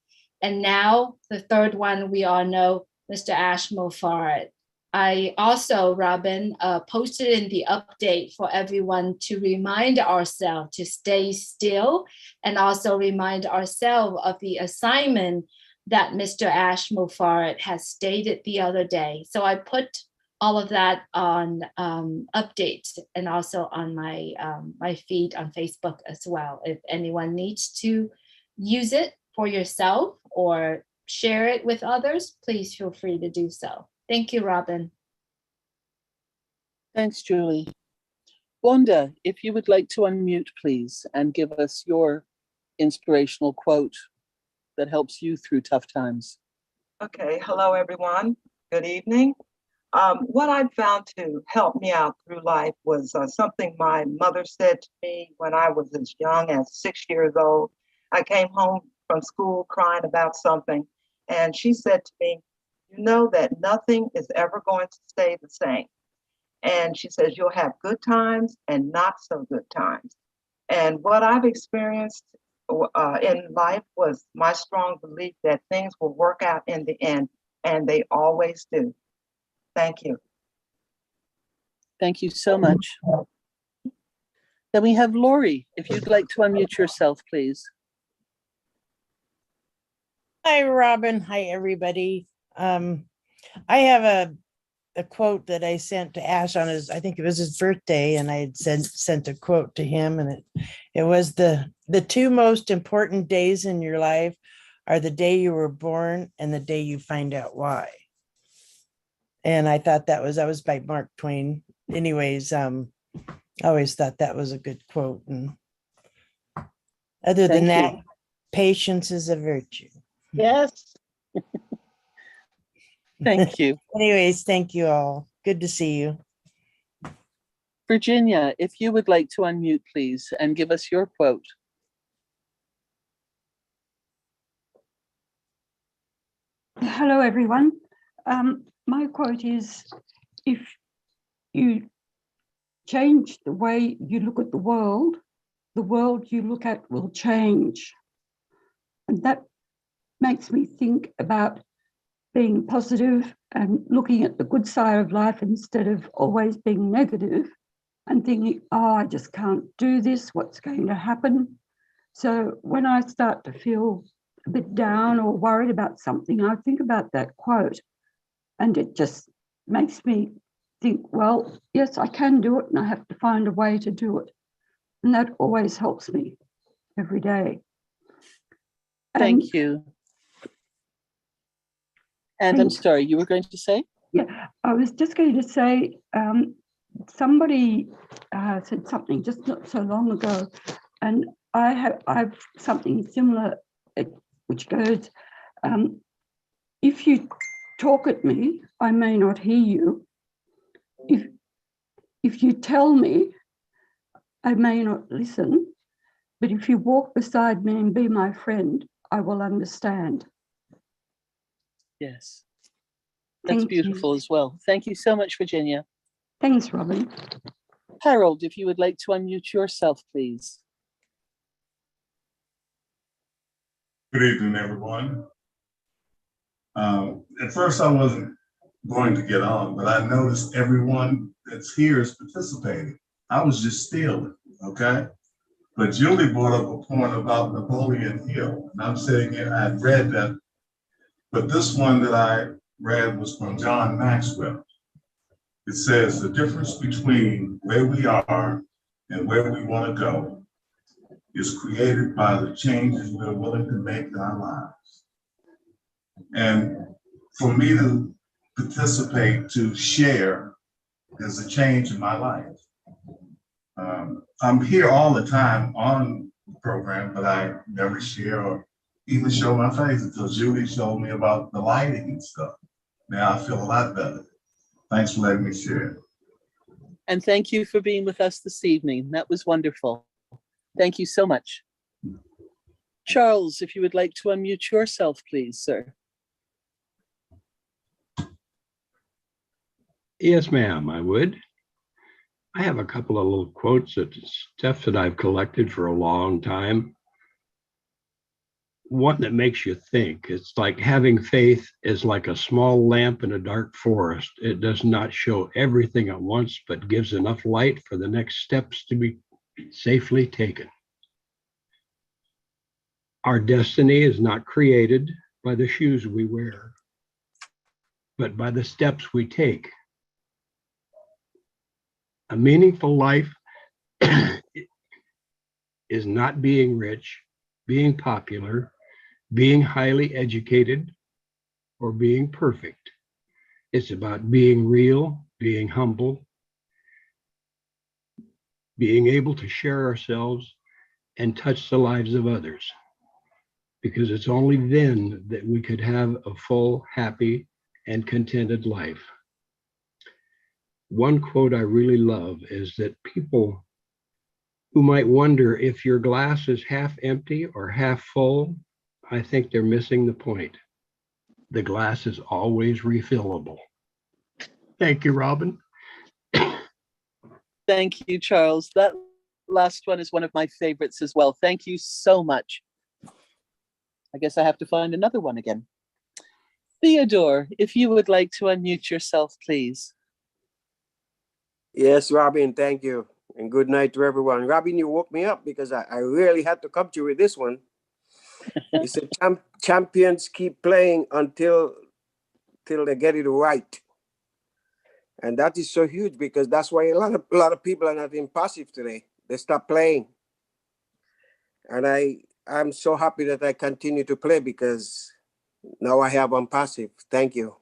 And now the third one, we all know, Mr. Ash Mofarad. I also, Robin, posted in the update for everyone to remind ourselves to stay still, and also remind ourselves of the assignment that Mr. Ash Mofarad has stated the other day. So I put all of that on updates and also on my my feed on Facebook as well. If anyone needs to use it for yourself or share it with others, please feel free to do so. Thank you, Robin. Thanks, Julie. Wanda, if you would like to unmute, please, and give us your inspirational quote that helps you through tough times. Okay, hello, everyone. Good evening. What I found to help me out through life was something my mother said to me when I was as young as 6 years old. I came home from school crying about something, and she said to me, "You know that nothing is ever going to stay the same." And she says, "You'll have good times and not so good times." And what I've experienced in life was my strong belief that things will work out in the end, and they always do. Thank you. Thank you so much. Then we have Lori, if you'd like to unmute yourself, please. Hi, Robin. Hi, everybody. I have a quote that I sent to Ash on his, I think it was his birthday, and I had sent a quote to him, and it was the two most important days in your life are the day you were born and the day you find out why. And I thought that was by Mark Twain. Anyways, I always thought that was a good quote. And other than that, patience is a virtue. Yes. Thank you. Anyways, thank you all. Good to see you. Virginia, if you would like to unmute, please, and give us your quote. Hello, everyone. My quote is, if you change the way you look at the world you look at will change. And that makes me think about being positive and looking at the good side of life instead of always being negative and thinking, oh, I just can't do this, what's going to happen? So when I start to feel a bit down or worried about something, I think about that quote, and it just makes me think, well, yes, I can do it, and I have to find a way to do it. And that always helps me every day. Thank you. And I'm sorry, you were going to say? Yeah, I was just going to say, somebody said something just not so long ago, and I've something similar, which goes, if you talk at me, I may not hear you. If you tell me, I may not listen, but if you walk beside me and be my friend, I will understand. Yes, that's beautiful as well. Thank you so much, Virginia. Thanks, Robin. Harold, if you would like to unmute yourself, please. Good evening, everyone. At first, I wasn't going to get on, but I noticed everyone that's here is participating. I was just stealing, okay? But Julie brought up a point about Napoleon Hill, and I'm sitting here, I had read that, but this one that I read was from John Maxwell. It says, the difference between where we are and where we want to go is created by the changes we're willing to make in our lives. And for me to participate, to share, is a change in my life. I'm here all the time on the program, but I never share or even show my face until Julie showed me about the lighting and stuff. Now I feel a lot better. Thanks for letting me share. And thank you for being with us this evening. That was wonderful. Thank you so much. Charles, if you would like to unmute yourself, please, sir. Yes, ma'am, I would. I have a couple of little quotes that stuff that I've collected for a long time. One that makes you think. It's like having faith is like a small lamp in a dark forest. It does not show everything at once, but gives enough light for the next steps to be safely taken. Our destiny is not created by the shoes we wear, but by the steps we take. A meaningful life is not being rich, being popular, being highly educated, or being perfect. It's about being real, being humble, being able to share ourselves and touch the lives of others. Because it's only then that we could have a full, happy, and contented life. One quote I really love is that people who might wonder if your glass is half empty or half full, I think they're missing the point. The glass is always refillable. Thank you, Robin. Thank you, Charles. That last one is one of my favorites as well. Thank you so much. I guess I have to find another one again. Theodore, if you would like to unmute yourself, please. Yes, Robin, thank you. And good night to everyone. Robin, you woke me up because I really had to come to you with this one. You said champions keep playing until they get it right. And that is so huge because that's why a lot of people are not in passive today. They stop playing. And I'm so happy that I continue to play because now I have on passive. Thank you.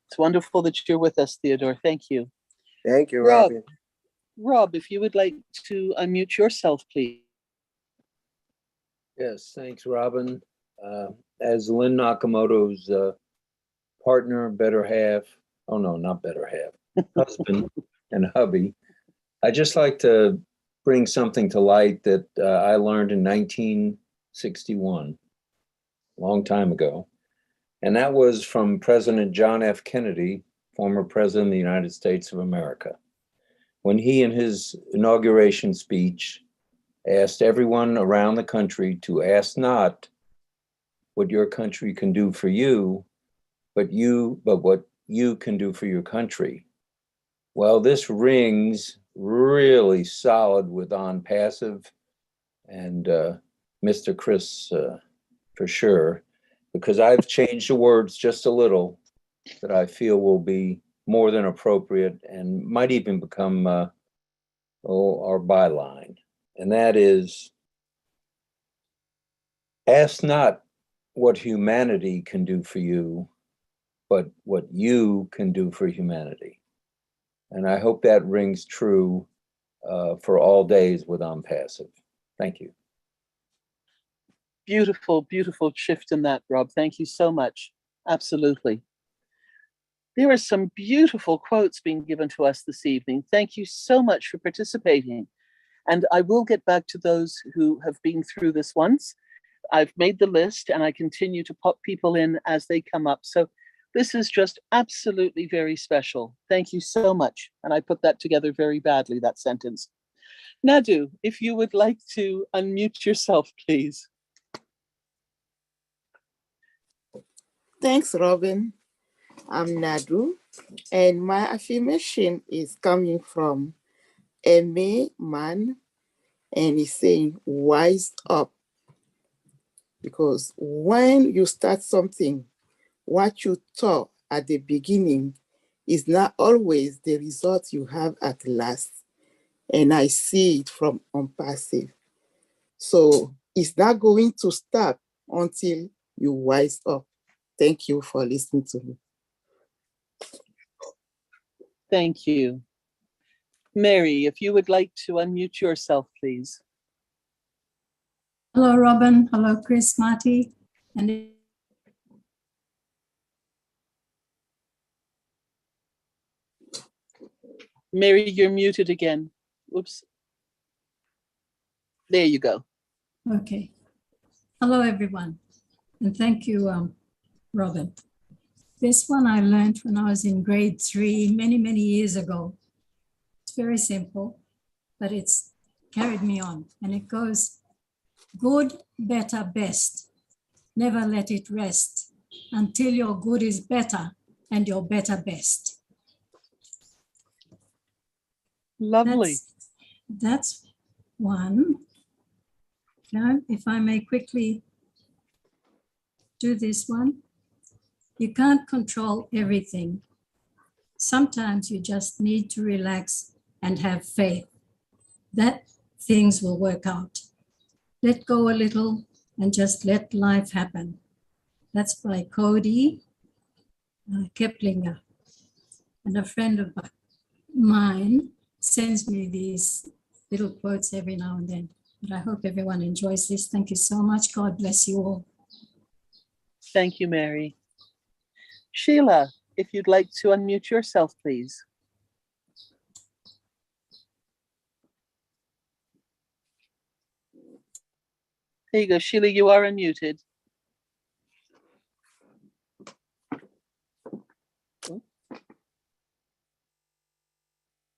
It's wonderful that you're with us, Theodore. Thank you. Thank you, Robin. Rob, if you would like to unmute yourself, please. Yes, thanks, Robin. As Lynn Nakamoto's partner, better half, oh no, not better half, husband and hubby, I just like to bring something to light that I learned in 1961, a long time ago. And that was from President John F. Kennedy, former President of the United States of America, when he, in his inauguration speech, asked everyone around the country to ask not, what your country can do for you, but what you can do for your country. Well, this rings really solid with On Passive and Mr. Chris for sure, because I've changed the words just a little that I feel will be more than appropriate and might even become our byline. And that is, ask not what humanity can do for you, but what you can do for humanity. And I hope that rings true for all days with On Passive. Thank you. Beautiful, beautiful shift in that, Rob. Thank you so much. Absolutely. There are some beautiful quotes being given to us this evening. Thank you so much for participating. And I will get back to those who have been through this once. I've made the list and I continue to pop people in as they come up. So this is just absolutely very special. Thank you so much. And I put that together very badly, that sentence. Nadu, if you would like to unmute yourself, please. Thanks, Robin. I'm Nadu, and my affirmation is coming from M.A. Mann, and he's saying, wise up. Because when you start something, what you thought at the beginning is not always the result you have at last. And I see it from On Passive. So it's not going to stop until you wise up. Thank you for listening to me. Thank you. Mary, if you would like to unmute yourself, please. Hello, Robin. Hello, Chris, Marty. And Mary, you're muted again. Whoops. There you go. okay. Hello, everyone. And thank you, Robin. This one I learned when I was in grade 3 many, many years ago. It's very simple, but it's carried me on. And it goes, good, better, best. Never let it rest until your good is better and your better best. Lovely. That's one. Now, if I may quickly do this one. You can't control everything. Sometimes you just need to relax and have faith that things will work out. Let go a little and just let life happen. That's by Cody Keplinger. And a friend of mine sends me these little quotes every now and then. But I hope everyone enjoys this. Thank you so much. God bless you all. Thank you, Mary. Sheila, if you'd like to unmute yourself, please. There you go, Sheila, you are unmuted.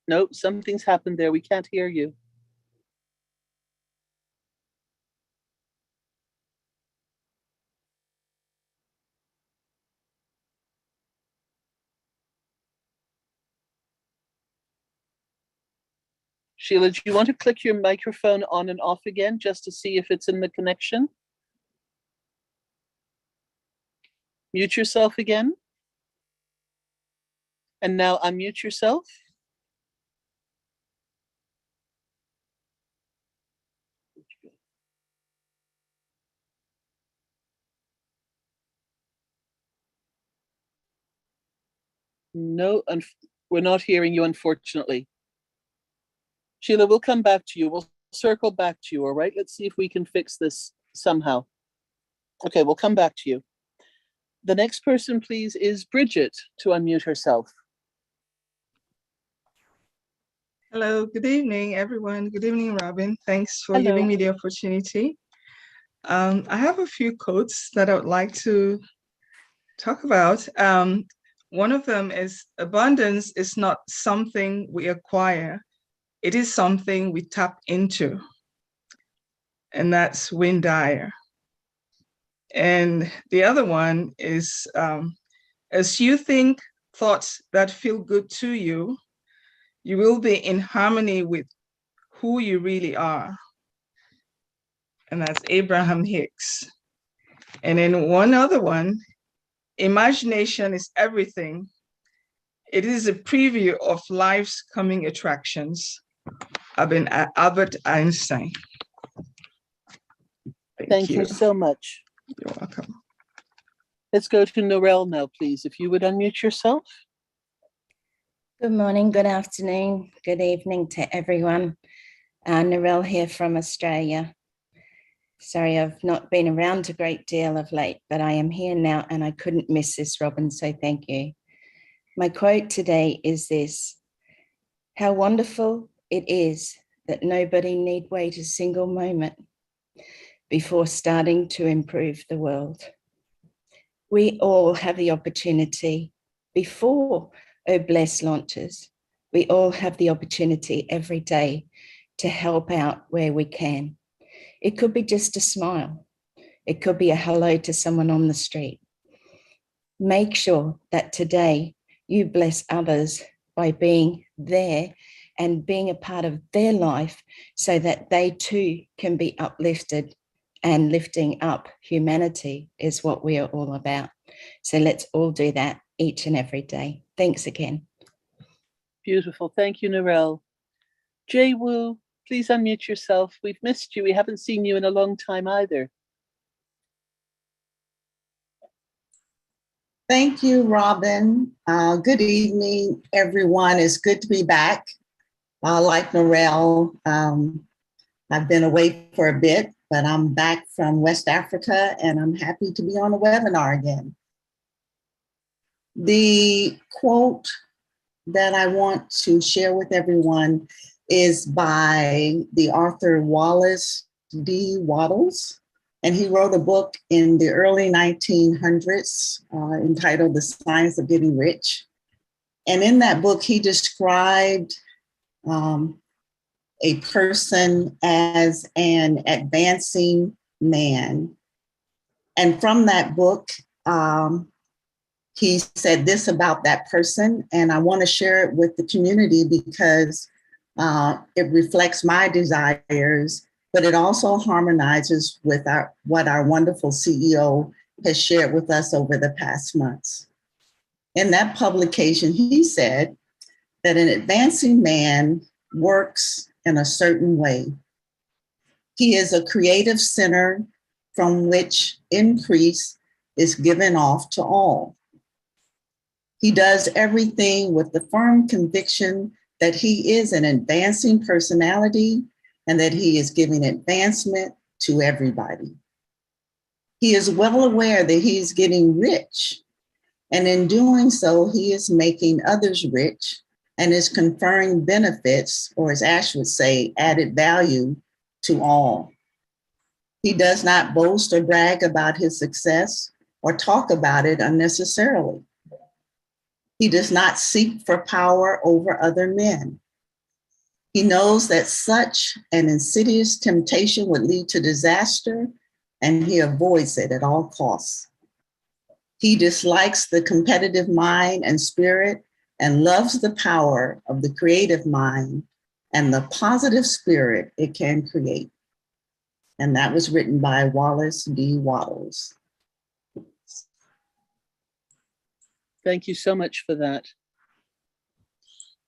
No, something's happened there. We can't hear you. Sheila, do you want to click your microphone on and off again just to see if it's in the connection? Mute yourself again. And now unmute yourself. No, we're not hearing you, unfortunately. Sheila, we'll come back to you. We'll circle back to you, all right? Let's see if we can fix this somehow. Okay, we'll come back to you. The next person, please, is Bridget to unmute herself. Hello, good evening, everyone. Good evening, Robin. Thanks for Hello. giving me the opportunity. I have a few quotes that I would like to talk about. One of them is, abundance is not something we acquire. It is something we tap into. And that's Wayne Dyer. And the other one is, as you think thoughts that feel good to you, you will be in harmony with who you really are. And that's Abraham Hicks. And then one other one, imagination is everything. It is a preview of life's coming attractions. Albert Einstein. Thank you so much. You're welcome. Let's go to Narelle now, please. If you would unmute yourself. Good morning, good afternoon, good evening to everyone. Narelle here from Australia. Sorry, I've not been around a great deal of late, but I am here now and I couldn't miss this, Robin, so thank you. My quote today is this: how wonderful it is that nobody need wait a single moment before starting to improve the world. We all have the opportunity before Bless launches. We all have the opportunity every day to help out where we can. It could be just a smile. It could be a hello to someone on the street. Make sure that today you bless others by being there and being a part of their life so that they too can be uplifted, and lifting up humanity is what we are all about. So let's all do that each and every day. Thanks again. Beautiful. Thank you, Narelle. Jay Wu, please unmute yourself. We've missed you. We haven't seen you in a long time either. Thank you, Robin. Good evening, everyone. It's good to be back. Like Narelle, I've been away for a bit, but I'm back from West Africa and I'm happy to be on the webinar again. The quote that I want to share with everyone is by the author Wallace D. Wattles. And he wrote a book in the early 1900s entitled The Science of Getting Rich. And in that book, he described a person as an advancing man. And from that book, he said this about that person, and I want to share it with the community because it reflects my desires, but it also harmonizes with what our wonderful CEO has shared with us over the past months. In that publication, he said that an advancing man works in a certain way. He is a creative center from which increase is given off to all. He does everything with the firm conviction that he is an advancing personality and that he is giving advancement to everybody. He is well aware that he is getting rich, and in doing so, he is making others rich and is conferring benefits, or as Ash would say, added value to all. He does not boast or brag about his success or talk about it unnecessarily. He does not seek for power over other men. He knows that such an insidious temptation would lead to disaster, and he avoids it at all costs. He dislikes the competitive mind and spirit and loves the power of the creative mind and the positive spirit it can create. And that was written by Wallace D. Wattles. Thank you so much for that.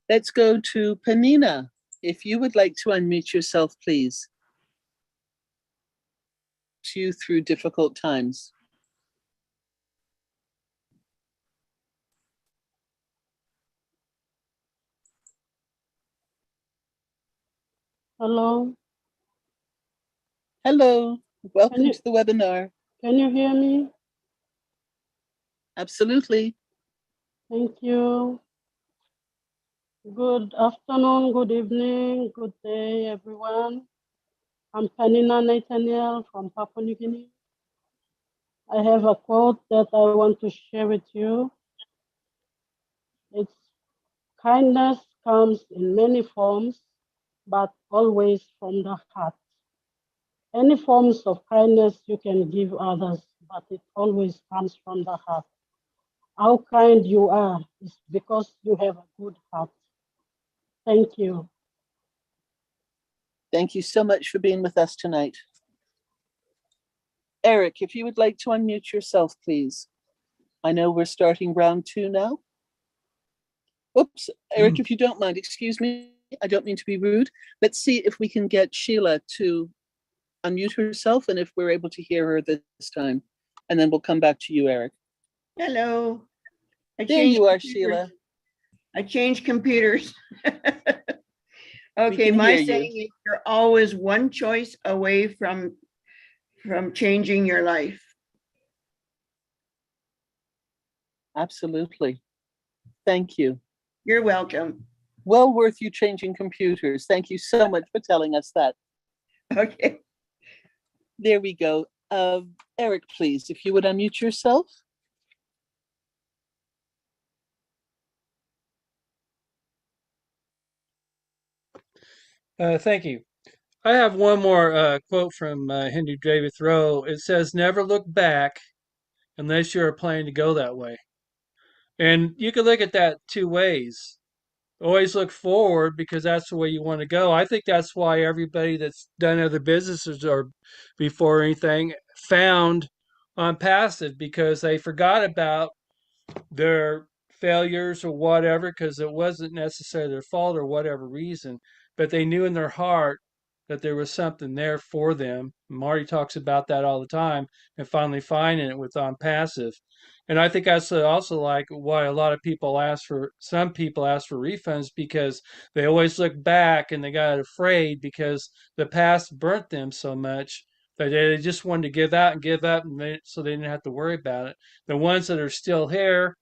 Let's go to Panina. If you would like to unmute yourself, please. You through difficult times. Hello. Hello. Welcome to the webinar. Can you hear me? Absolutely. Thank you. Good afternoon, good evening, good day, everyone. I'm Panina Nathaniel from Papua New Guinea. I have a quote that I want to share with you. It's kindness comes in many forms, but always from the heart. Any forms of kindness you can give others but it always comes from the heart. How kind you are is because you have a good heart. Thank you. Thank you so much for being with us tonight. Eric, if you would like to unmute yourself, please. I know we're starting round 2 now. Oops, Eric, if you don't mind, excuse me. I don't mean to be rude. Let's see if we can get Sheila to unmute herself and if we're able to hear her this time. And then we'll come back to you, Eric. Hello. There you are, Sheila. I changed computers. Okay, can my hear you. saying is you're always one choice away from changing your life. Absolutely. Thank you. You're welcome. Well worth you changing computers. Thank you so much for telling us that. Okay. There we go. Eric, please, if you would unmute yourself. Thank you. I have one more quote from Henry David Thoreau. It says, "Never look back unless you're planning to go that way." And you can look at that 2 ways. Always look forward because that's the way you want to go. I think that's why everybody that's done other businesses or before anything found on passive, because they forgot about their failures or whatever, because it wasn't necessarily their fault or whatever reason, but they knew in their heart that there was something there for them. Marty talks about that all the time, and finally finding it with on passive. And I think that's also like why a lot of people some people ask for refunds, because they always look back and they got afraid because the past burnt them so much that they just wanted to give out and give up, and so they didn't have to worry about it. The ones that are still here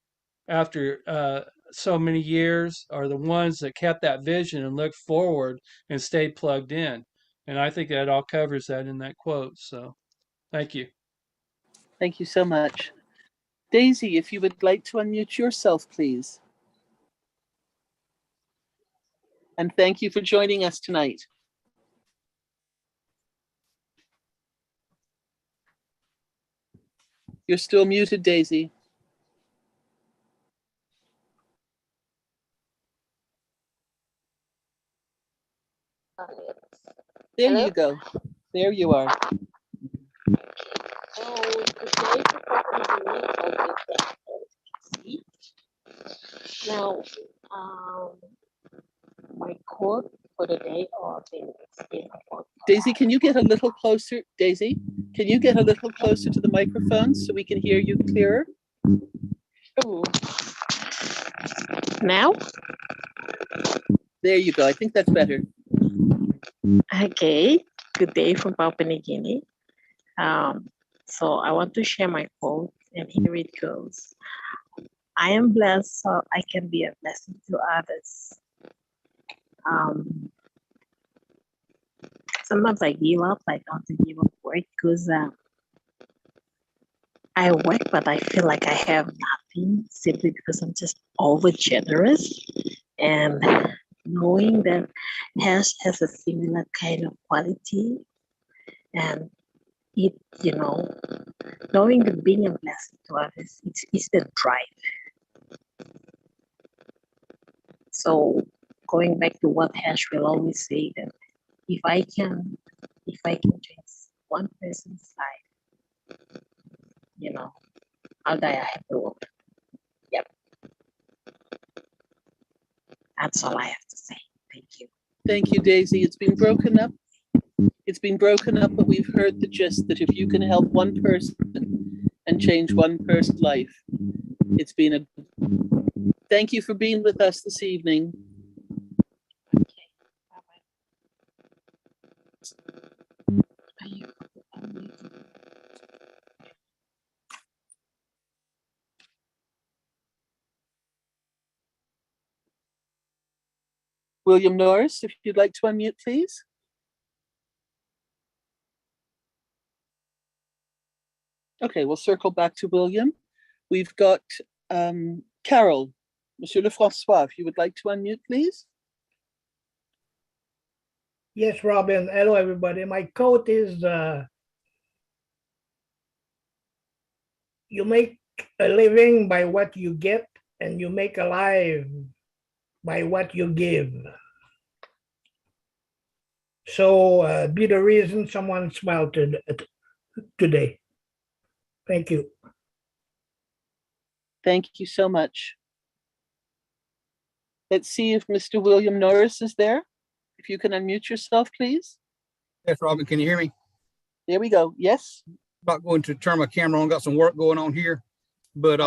after so many years are the ones that kept that vision and looked forward and stayed plugged in. And I think that all covers that in that quote. So thank you. Thank you so much. Daisy, if you would like to unmute yourself, please. And thank you for joining us tonight. You're still muted, Daisy. There Hello? you go. There you are. Oh, today now, my quote for the day or the Daisy, can you get a little closer? Daisy, can you get a little closer to the microphone so we can hear you clearer? Ooh. Now? There you go. I think that's better. Okay. Good day from Papua New Guinea. So I want to share my quote, and here it goes. I am blessed so I can be a blessing to others. Sometimes I give up. I don't want to give up work because I work, but I feel like I have nothing simply because I'm just over generous. And knowing that Hash has a similar kind of quality, and it, knowing that being a blessing to others, it's the drive. So going back to what Hash will always say, that if I can change one person's life, I'll die a happy woman. Yep. That's all I have to say. Thank you. Thank you, Daisy. It's been broken up. But we've heard the gist that if you can help one person and change one person's life, it's been a... Thank you for being with us this evening. William Norris, if you'd like to unmute, please. Okay, we'll circle back to William. We've got Carol, Monsieur Lefrançois, if you would like to unmute, please. Yes, Robin. Hello, everybody. My quote is, you make a living by what you get, and you make a life by what you give. So be the reason someone smiled today. Thank you. Thank you so much. Let's see if Mr. William Norris is there. If you can unmute yourself, please. Yes, Robin, can you hear me? There we go. Yes. Not going to turn my camera on, got some work going on here. But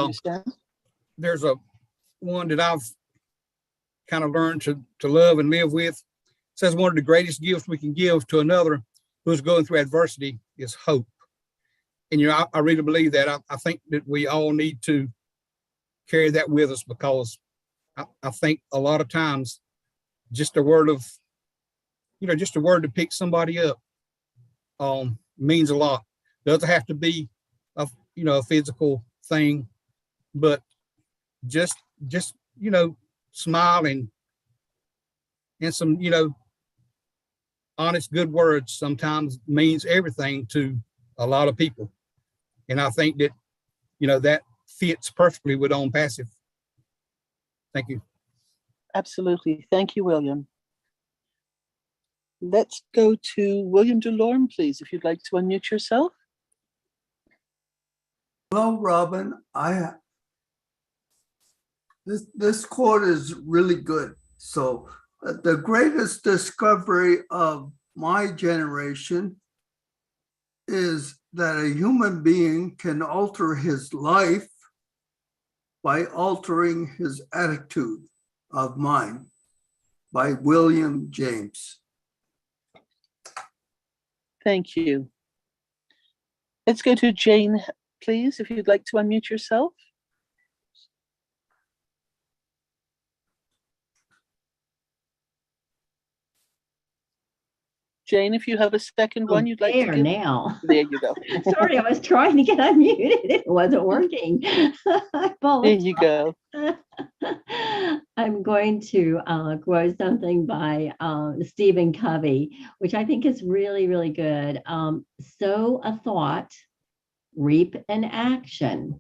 there's a one that I've kind of learned to love and live with. It says one of the greatest gifts we can give to another who's going through adversity is hope. And, you know, I really believe that. I think that we all need to carry that with us, because I think a lot of times just a word of, you know, just a word to pick somebody up means a lot. Doesn't have to be a, you know, a physical thing, but just, you know, smiling and some, you know, honest, good words sometimes means everything to a lot of people. And I think that, you know, that fits perfectly with On Passive. Thank you. Absolutely. Thank you, William. Let's go to William Delorme, please, if you'd like to unmute yourself. Well, Robin, this quote is really good. So the greatest discovery of my generation is that a human being can alter his life by altering his attitude of mind, by William James. Thank you. Let's go to Jane, please, if you'd like to unmute yourself. Jane, if you have a second one you'd like to give. Now. There you go. Sorry, I was trying to get unmuted. It wasn't working. There you go. I'm going to quote something by Stephen Covey, which I think is really, really good. Sow a thought, reap an action.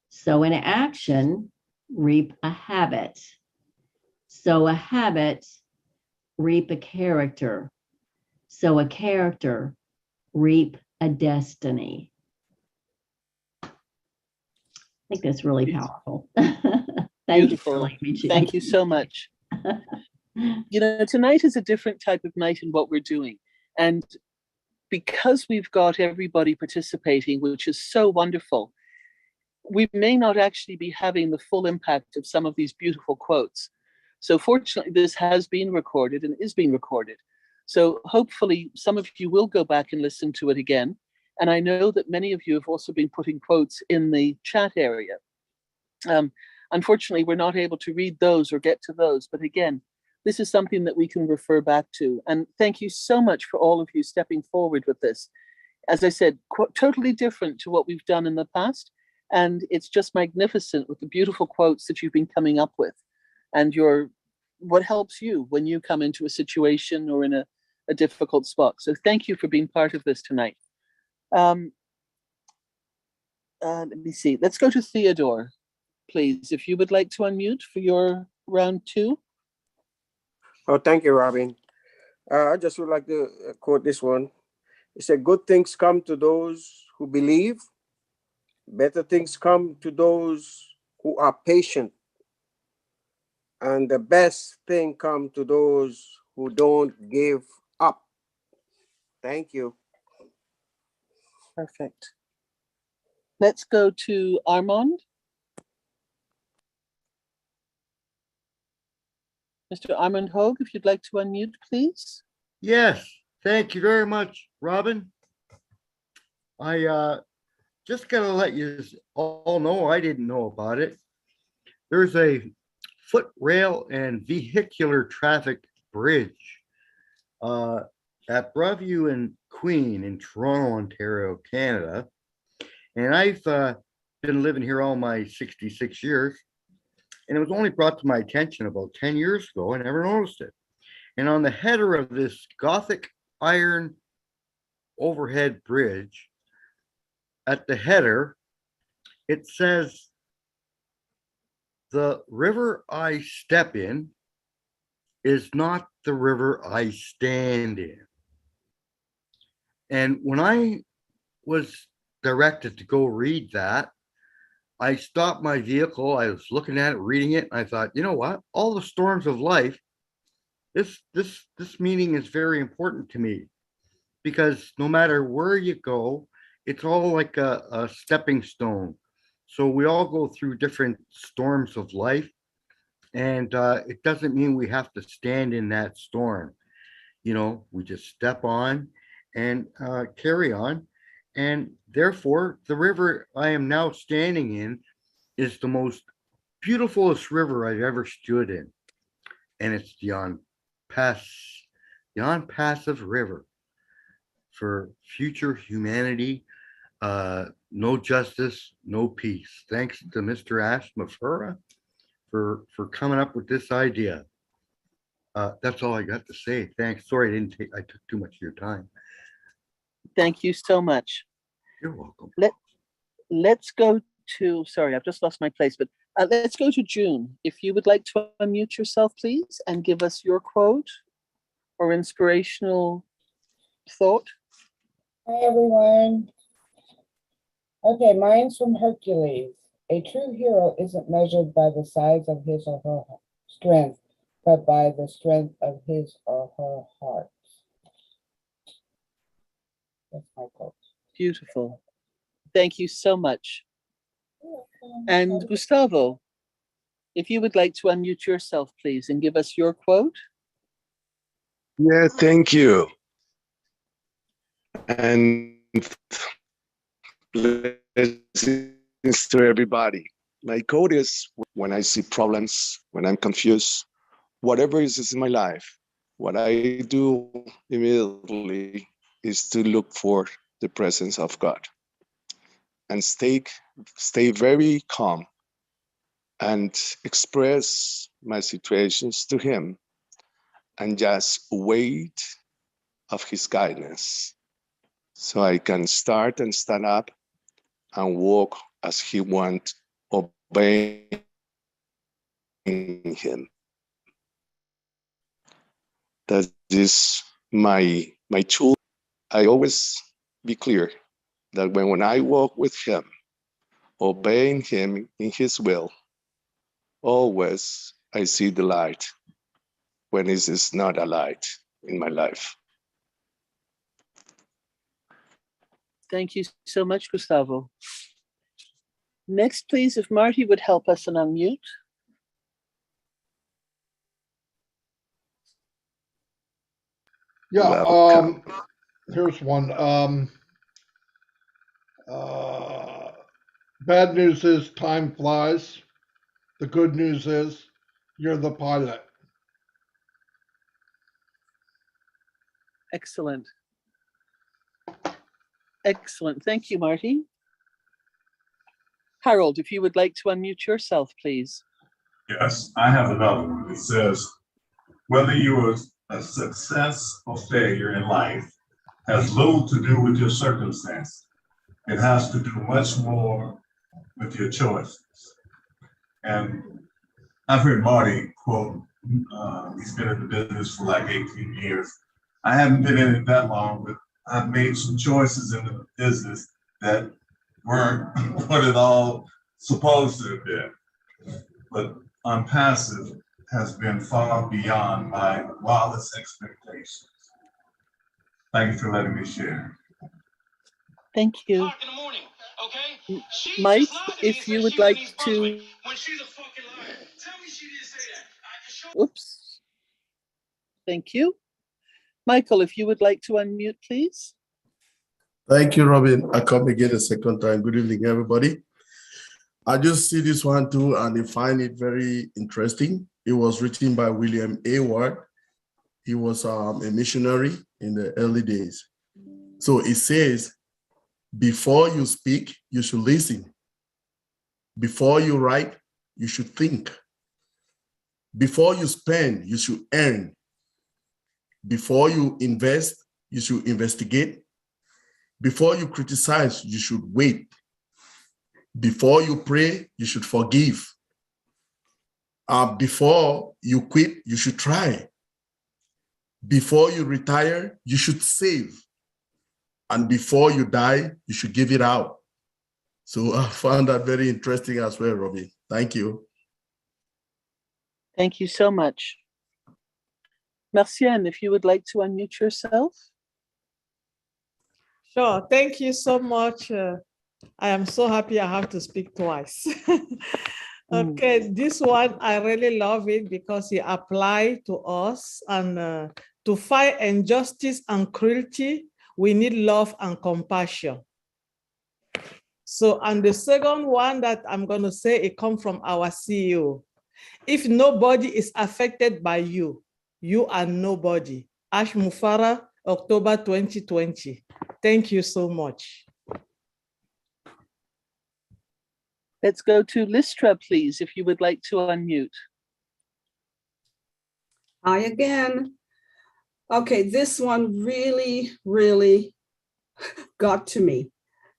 Sow an action, reap a habit. Sow a habit, reap a character. Sow a character, reap a destiny. I think that's really powerful. Beautiful. Thank you so much. You know, tonight is a different type of night in what we're doing. And because we've got everybody participating, which is so wonderful, we may not actually be having the full impact of some of these beautiful quotes. So fortunately, this has been recorded and is being recorded. So hopefully some of you will go back and listen to it again. And I know that many of you have also been putting quotes in the chat area. Unfortunately, we're not able to read those or get to those. But again, this is something that we can refer back to. And thank you so much for all of you stepping forward with this. As I said, totally different to what we've done in the past. And it's just magnificent with the beautiful quotes that you've been coming up with. And what helps you when you come into a situation or in a difficult spot. So thank you for being part of this tonight. Let me see. Let's go to Theodore, please, if you would like to unmute for your round 2. Oh, thank you, Robin. I just would like to quote this one. It said, good things come to those who believe. Better things come to those who are patient. And the best thing come to those who don't give up. Thank you. Perfect. Let's go to Armand. Mr. Armand Hogue, if you'd like to unmute, please. Yes, thank you very much, Robin. I just gotta let you all know, I didn't know about it. There's a foot rail and vehicular traffic bridge at Broadview and Queen in Toronto, Ontario, Canada. And I've been living here all my 66 years. And it was only brought to my attention about 10 years ago. I never noticed it. And on the header of this Gothic iron overhead bridge, at the header, it says, the river I step in is not the river I stand in. And when I was directed to go read that, I stopped my vehicle. I was looking at it, reading it, and I thought, you know what? All the storms of life, this meaning is very important to me, because no matter where you go, it's all like a stepping stone. So we all go through different storms of life, and it doesn't mean we have to stand in that storm. You know, we just step on and carry on. And therefore, the river I am now standing in is the most beautifulest river I've ever stood in. And it's the Unpassive River for future humanity. No justice, no peace. Thanks to Mr. Ash Mafura for coming up with this idea. That's all I got to say. Thanks. Sorry, I took too much of your time. Thank you so much. You're welcome. Let's go to, sorry, I've just lost my place, but let's go to June. If you would like to unmute yourself, please, and give us your quote or inspirational thought. Hi, everyone. Okay, mine's from Hercules. A true hero isn't measured by the size of his or her strength, but by the strength of his or her heart. That's my quote. Beautiful. Thank you so much. And Gustavo, if you would like to unmute yourself, please, and give us your quote. Yeah, thank you. And blessings to everybody. My quote is, when I see problems, when I'm confused, whatever is in my life, what I do immediately is to look for the presence of God and stay very calm and express my situations to Him and just wait of His guidance so I can start and stand up and walk as He wants, obeying Him. That is my tool. I always be clear that when I walk with Him, obeying Him in His will, always I see the light when it is not a light in my life. Thank you so much, Gustavo. Next, please, if Marty would help us and unmute. Yeah, here's one. Bad news is time flies. The good news is you're the pilot. Excellent. Excellent. Thank you, Marty. Harold, if you would like to unmute yourself, please. Yes, I have another one. It says, whether you are a success or failure in life has little to do with your circumstances. It has to do much more with your choices. And I've heard Marty quote, he's been in the business for like 18 years. I haven't been in it that long, but I've made some choices in the business that weren't what it all supposed to have been. But Unpassive has been far beyond my wildest expectations. Thank you for letting me share. Thank you. Mike, if you would like to. Oops. Thank you. Michael, if you would like to unmute, please. Thank you, Robin. I come again a second time. Good evening, everybody. I just see this one too, and I find it very interesting. It was written by William A. Ward. He was a missionary in the early days. So it says, before you speak, you should listen. Before you write, you should think. Before you spend, you should earn. Before you invest, you should investigate. Before you criticize, you should wait. Before you pray, you should forgive. Before you quit, you should try. Before you retire, you should save. And before you die, you should give it out. So I found that very interesting as well, Robbie. Thank you. Thank you so much. Marcienne, if you would like to unmute yourself. Sure. Thank you so much. I am so happy I have to speak twice. Okay, this one, I really love it because it applies to us. And to fight injustice and cruelty, we need love and compassion. So, and the second one that I'm going to say, it comes from our CEO. If nobody is affected by you, you are nobody. Ash Mufara, October 2020. Thank you so much. Let's go to Listra, please, if you would like to unmute. Hi again. Okay, this one really, really got to me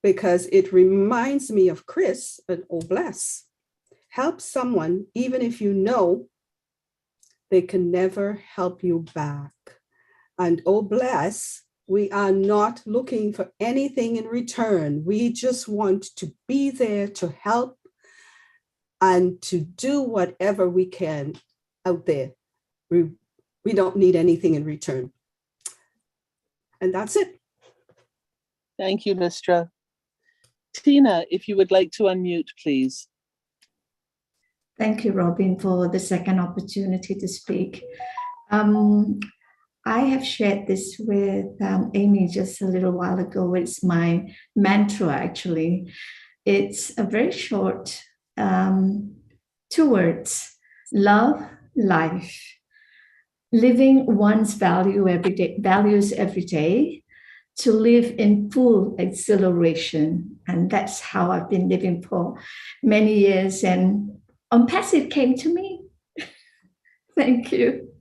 because it reminds me of Chris and Oh Bless. Help someone even if you know they can never help you back. And Oh Bless, we are not looking for anything in return. We just want to be there to help and to do whatever we can out there. We don't need anything in return. And that's it. Thank you, Listra. Tina, if you would like to unmute, please. Thank you, Robin, for the second opportunity to speak. I have shared this with Amy just a little while ago. It's my mantra, actually. It's a very short 2 words: love, life. Living one's values every day to live in full exhilaration. And that's how I've been living for many years. And Passive came to me. Thank you.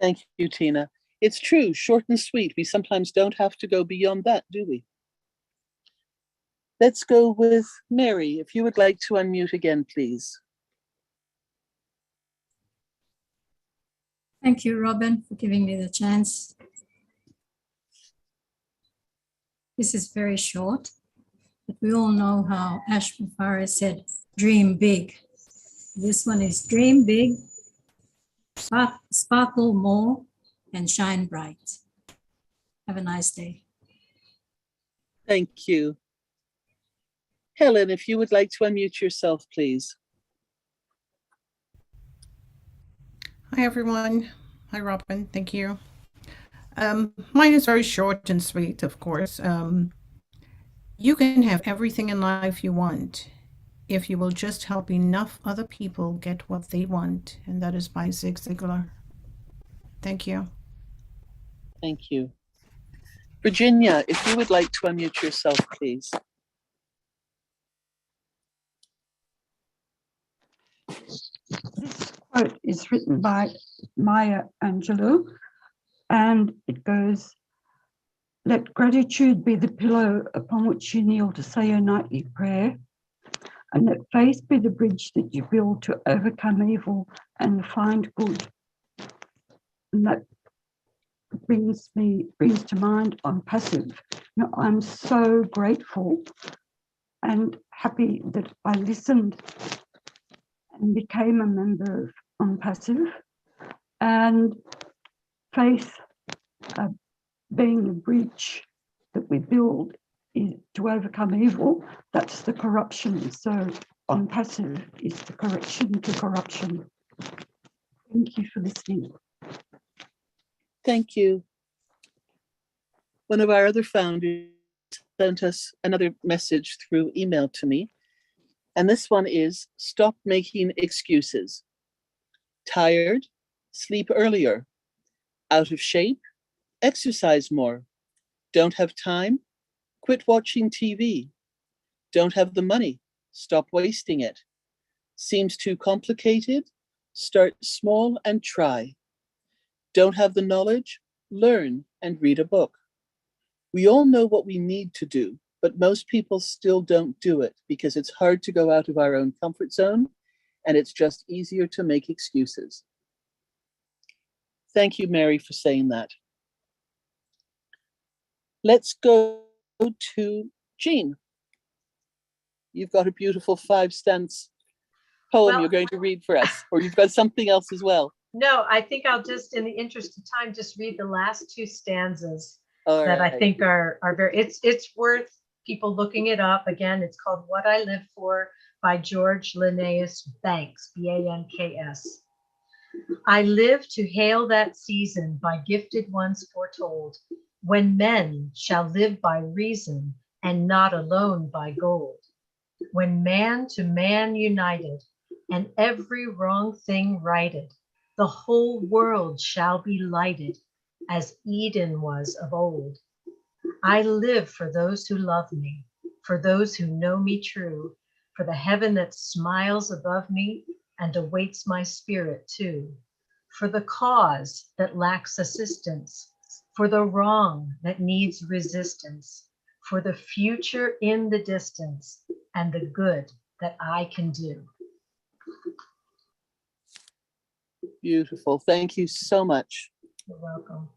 Thank you, Tina. It's true, short and sweet. We sometimes don't have to go beyond that, do we? Let's go with Mary. If you would like to unmute again, please. Thank you, Robin, for giving me the chance. This is very short, but we all know how Ash Mufara said, dream big. This one is dream big, sparkle more, and shine bright. Have a nice day. Thank you. Helen, if you would like to unmute yourself, please. Hi, everyone. Hi, Robin. Thank you. Mine is very short and sweet, of course. You can have everything in life you want if you will just help enough other people get what they want. And that is by Zig Ziglar. Thank you. Thank you. Virginia, if you would like to unmute yourself, please. This quote is written by Maya Angelou, and it goes, "Let gratitude be the pillow upon which you kneel to say your nightly prayer, and let faith be the bridge that you build to overcome evil and find good." And that brings to mind Passive. You know, I'm so grateful and happy that I listened and became a member of Passive, and faith being the bridge that we build to overcome evil. That's the corruption. So Passive is the correction to corruption. Thank you for listening. Thank you. One of our other founders sent us another message through email to me. And this one is, stop making excuses. Tired, sleep earlier. Out of shape, exercise more. Don't have time, quit watching TV. Don't have the money, stop wasting it. Seems too complicated, start small and try. Don't have the knowledge, learn and read a book. We all know what we need to do. but most people still don't do it because it's hard to go out of our own comfort zone, and it's just easier to make excuses. Thank you, Mary, for saying that. Let's go to Jean. You've got a beautiful 5-stance poem you're going to read for us, or you've got something else as well. No, I think I'll just, in the interest of time, just read the last 2 stanzas All that right. I think are very, it's worth people looking it up. Again, it's called What I Live For by George Linnaeus Banks, B-A-N-K-S. I live to hail that season by gifted ones foretold, when men shall live by reason and not alone by gold. When man to man united and every wrong thing righted, the whole world shall be lighted as Eden was of old. I live for those who love me, for those who know me true, for the heaven that smiles above me and awaits my spirit too, for the cause that lacks assistance, for the wrong that needs resistance, for the future in the distance, and the good that I can do. Beautiful. Thank you so much. You're welcome.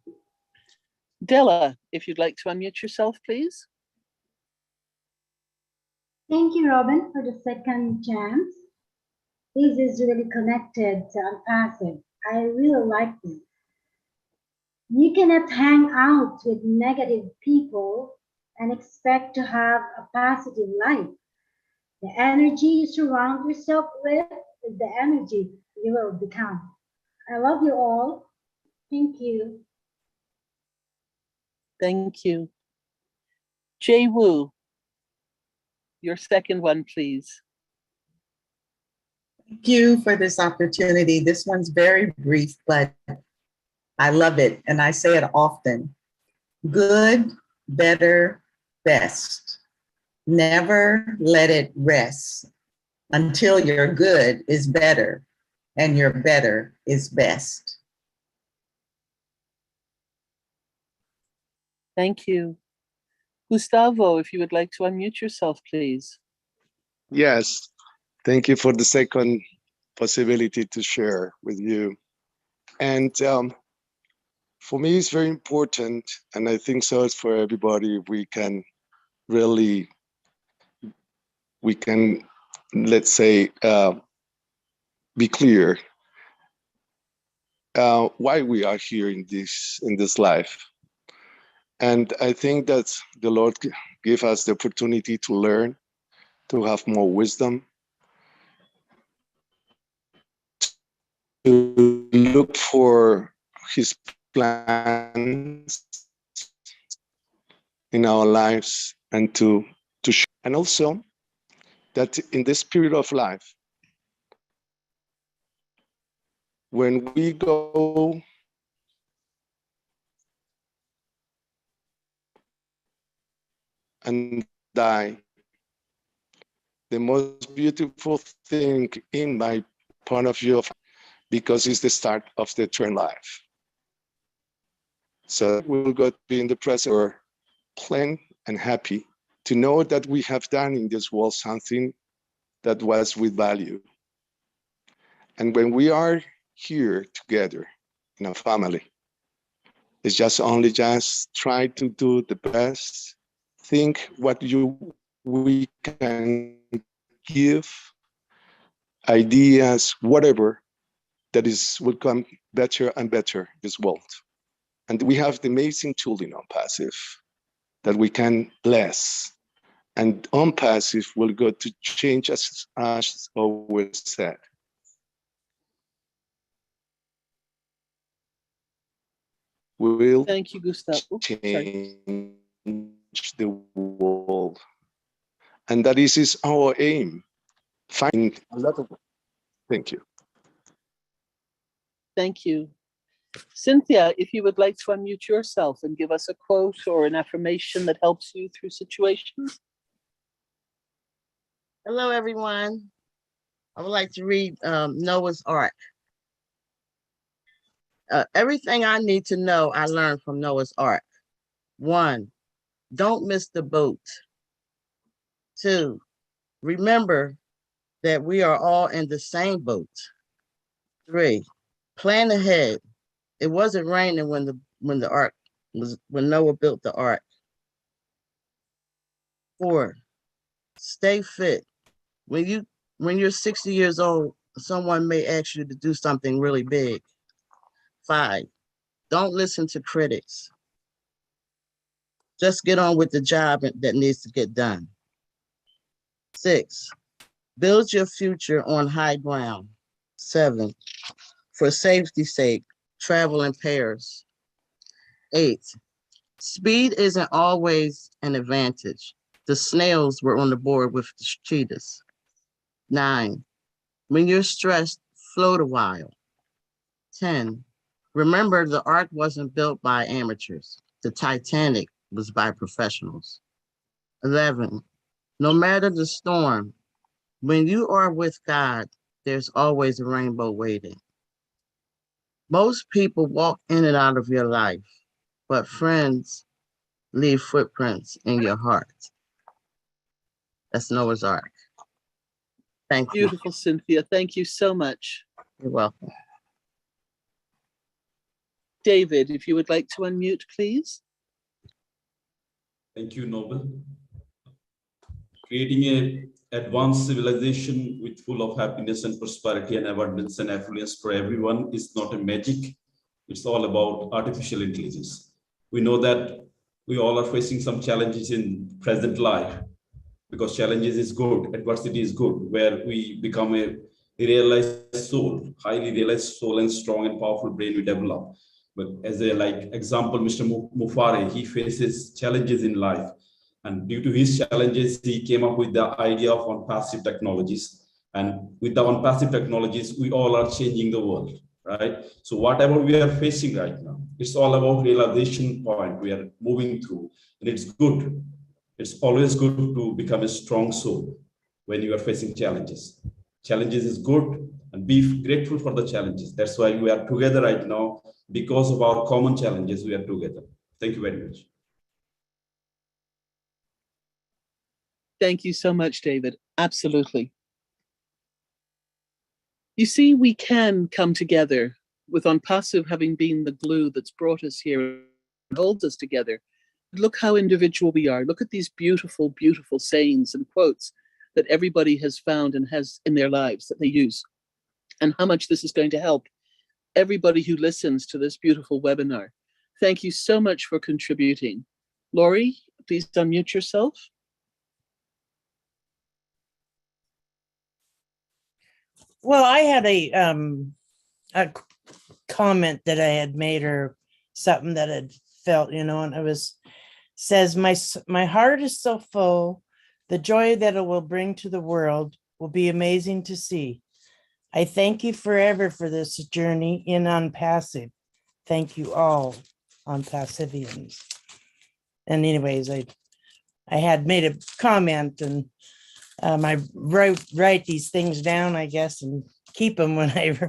Della, if you'd like to unmute yourself, please. Thank you, Robin, for the second chance. This is really connected to Unpassive. I really like this. You cannot hang out with negative people and expect to have a positive life. The energy you surround yourself with is the energy you will become. I love you all. Thank you. Thank you. Jay Wu, your second one, please. Thank you for this opportunity. This one's very brief, but I love it, and I say it often. Good, better, best. Never let it rest until your good is better and your better is best. Thank you. Gustavo, if you would like to unmute yourself, please. Yes, thank you for the second possibility to share with you. And for me, it's very important, and I think so it's for everybody, we can really, let's say, be clear why we are here in this life. And I think that the Lord gave us the opportunity to learn, to have more wisdom, to look for His plans in our lives, and to share. And also that in this period of life, when we go and die, the most beautiful thing in my point of view, because it's the start of the eternal life. So we'll go to be in the present or plain and happy to know that we have done in this world something that was with value. And when we are here together in a family, it's just try to do the best, think what we can give, ideas, whatever, that will come better and better this world. And we have the amazing tool in Unpassive that we can bless. And Unpassive will go to change, as always said. We will Thank you, Gustavo. change the world. And that is our aim. Find a lot of. Thank you. Thank you. Cynthia, if you would like to unmute yourself and give us a quote or an affirmation that helps you through situations. Hello, everyone. I would like to read Noah's Ark. Everything I need to know, I learned from Noah's Ark. 1, don't miss the boat. 2, remember that we are all in the same boat. 3, plan ahead. It wasn't raining when when Noah built the ark. 4, stay fit. When you're 60 years old, someone may ask you to do something really big. 5, don't listen to critics. Just get on with the job that needs to get done. 6, build your future on high ground. 7, for safety's sake, travel in pairs. 8, speed isn't always an advantage. The snails were on the board with the cheetahs. 9, when you're stressed, float a while. 10, remember the ark wasn't built by amateurs. The Titanic was by professionals. 11, no matter the storm, when you are with God, there's always a rainbow waiting. Most people walk in and out of your life, but friends leave footprints in your heart. That's Noah's Ark. Thank you. Beautiful, Cynthia. Thank you so much. You're welcome. David, if you would like to unmute, please. Thank you, Noble. Creating an advanced civilization with full of happiness and prosperity and abundance and affluence for everyone is not a magic. It's all about artificial intelligence. We know that we all are facing some challenges in present life, because challenges is good, adversity is good, where we become a realized soul, highly realized soul, and strong and powerful brain we develop. But as a example, Mr. Mufare, he faces challenges in life. And due to his challenges, he came up with the idea of on-passive technologies. And with the on-passive technologies, we all are changing the world, right? So whatever we are facing right now, it's all about realization point we are moving through. And it's good. It's always good to become a strong soul when you are facing challenges. Challenges is good, and be grateful for the challenges. That's why we are together right now. Because of our common challenges, we are together. Thank you very much. Thank you so much, David. Absolutely. You see, we can come together with OnPassive having been the glue that's brought us here and holds us together. Look how individual we are. Look at these beautiful, beautiful sayings and quotes that everybody has found and has in their lives that they use, and how much this is going to help everybody who listens to this beautiful webinar. Thank you so much for contributing. Laurie, please unmute yourself. Well, I had a comment that I had made, or something that I'd felt, and it says, my heart is so full, the joy that it will bring to the world will be amazing to see. I thank you forever for this journey in OnPassive. Thank you all, OnPassivians. And anyways, I had made a comment, and I write these things down, I guess, and keep them when I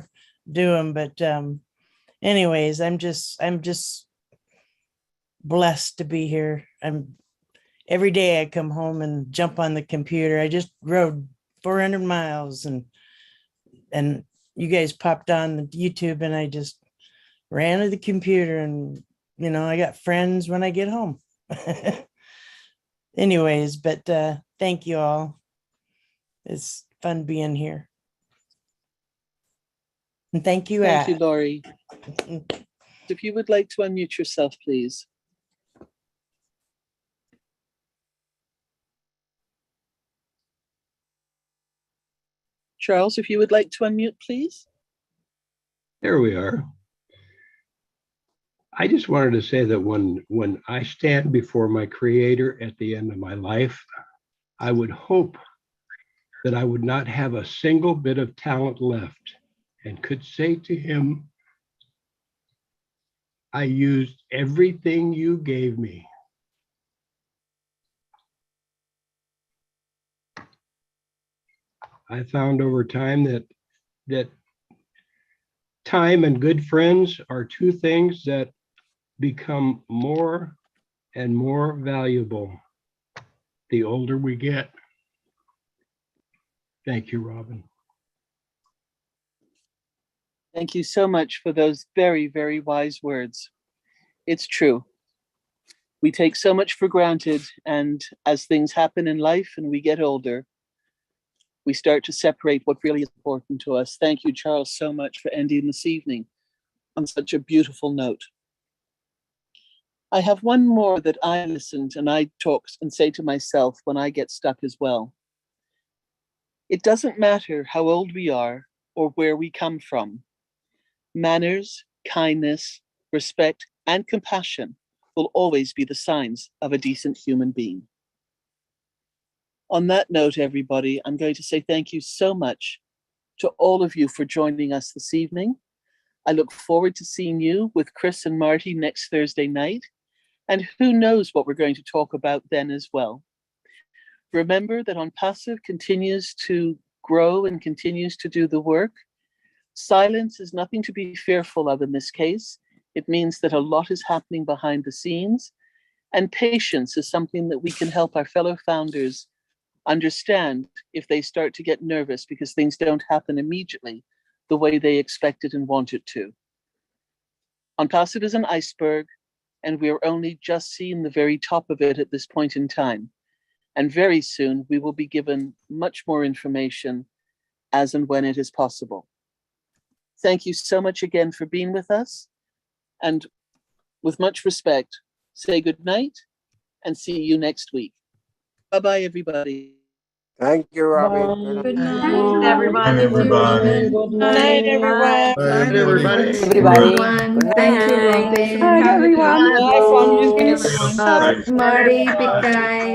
do them. But anyways, I'm just blessed to be here. Every day I come home and jump on the computer. I just rode 400 miles and you guys popped on the YouTube, and I just ran to the computer, and I got friends when I get home. Anyways, but thank you all. It's fun being here. And thank you, Thank you, Laurie. If you would like to unmute yourself, please. Charles, if you would like to unmute, please. There we are. I just wanted to say that when I stand before my Creator at the end of my life, I would hope that I would not have a single bit of talent left, and could say to him, I used everything you gave me. I found over time that time and good friends are two things that become more and more valuable the older we get. Thank you, Robin. Thank you so much for those very, very wise words. It's true. We take so much for granted, and as things happen in life and we get older, we start to separate what really is important to us. Thank you, Charles, so much for ending this evening on such a beautiful note. I have one more that I listened and I talk and say to myself when I get stuck as well. It doesn't matter how old we are or where we come from. Manners, kindness, respect, and compassion will always be the signs of a decent human being. On that note, everybody, I'm going to say thank you so much to all of you for joining us this evening. I look forward to seeing you with Chris and Marty next Thursday night, and who knows what we're going to talk about then as well. Remember that On Passive continues to grow and continues to do the work. Silence is nothing to be fearful of in this case. It means that a lot is happening behind the scenes, and patience is something that we can help our fellow founders understand if they start to get nervous because things don't happen immediately the way they expected and wanted to. On Passive is an iceberg, and we are only just seeing the very top of it at this point in time. And very soon we will be given much more information as and when it is possible. Thank you so much again for being with us. And with much respect, say good night and see you next week. Bye-bye, everybody. Thank you, Robin. Good night, Thanks, everybody. Everybody. Good night, everyone. Bye, everybody. Everyone. Thank you, Robin. Bye, everyone. Bye from you. Everyone. Marty, big guy.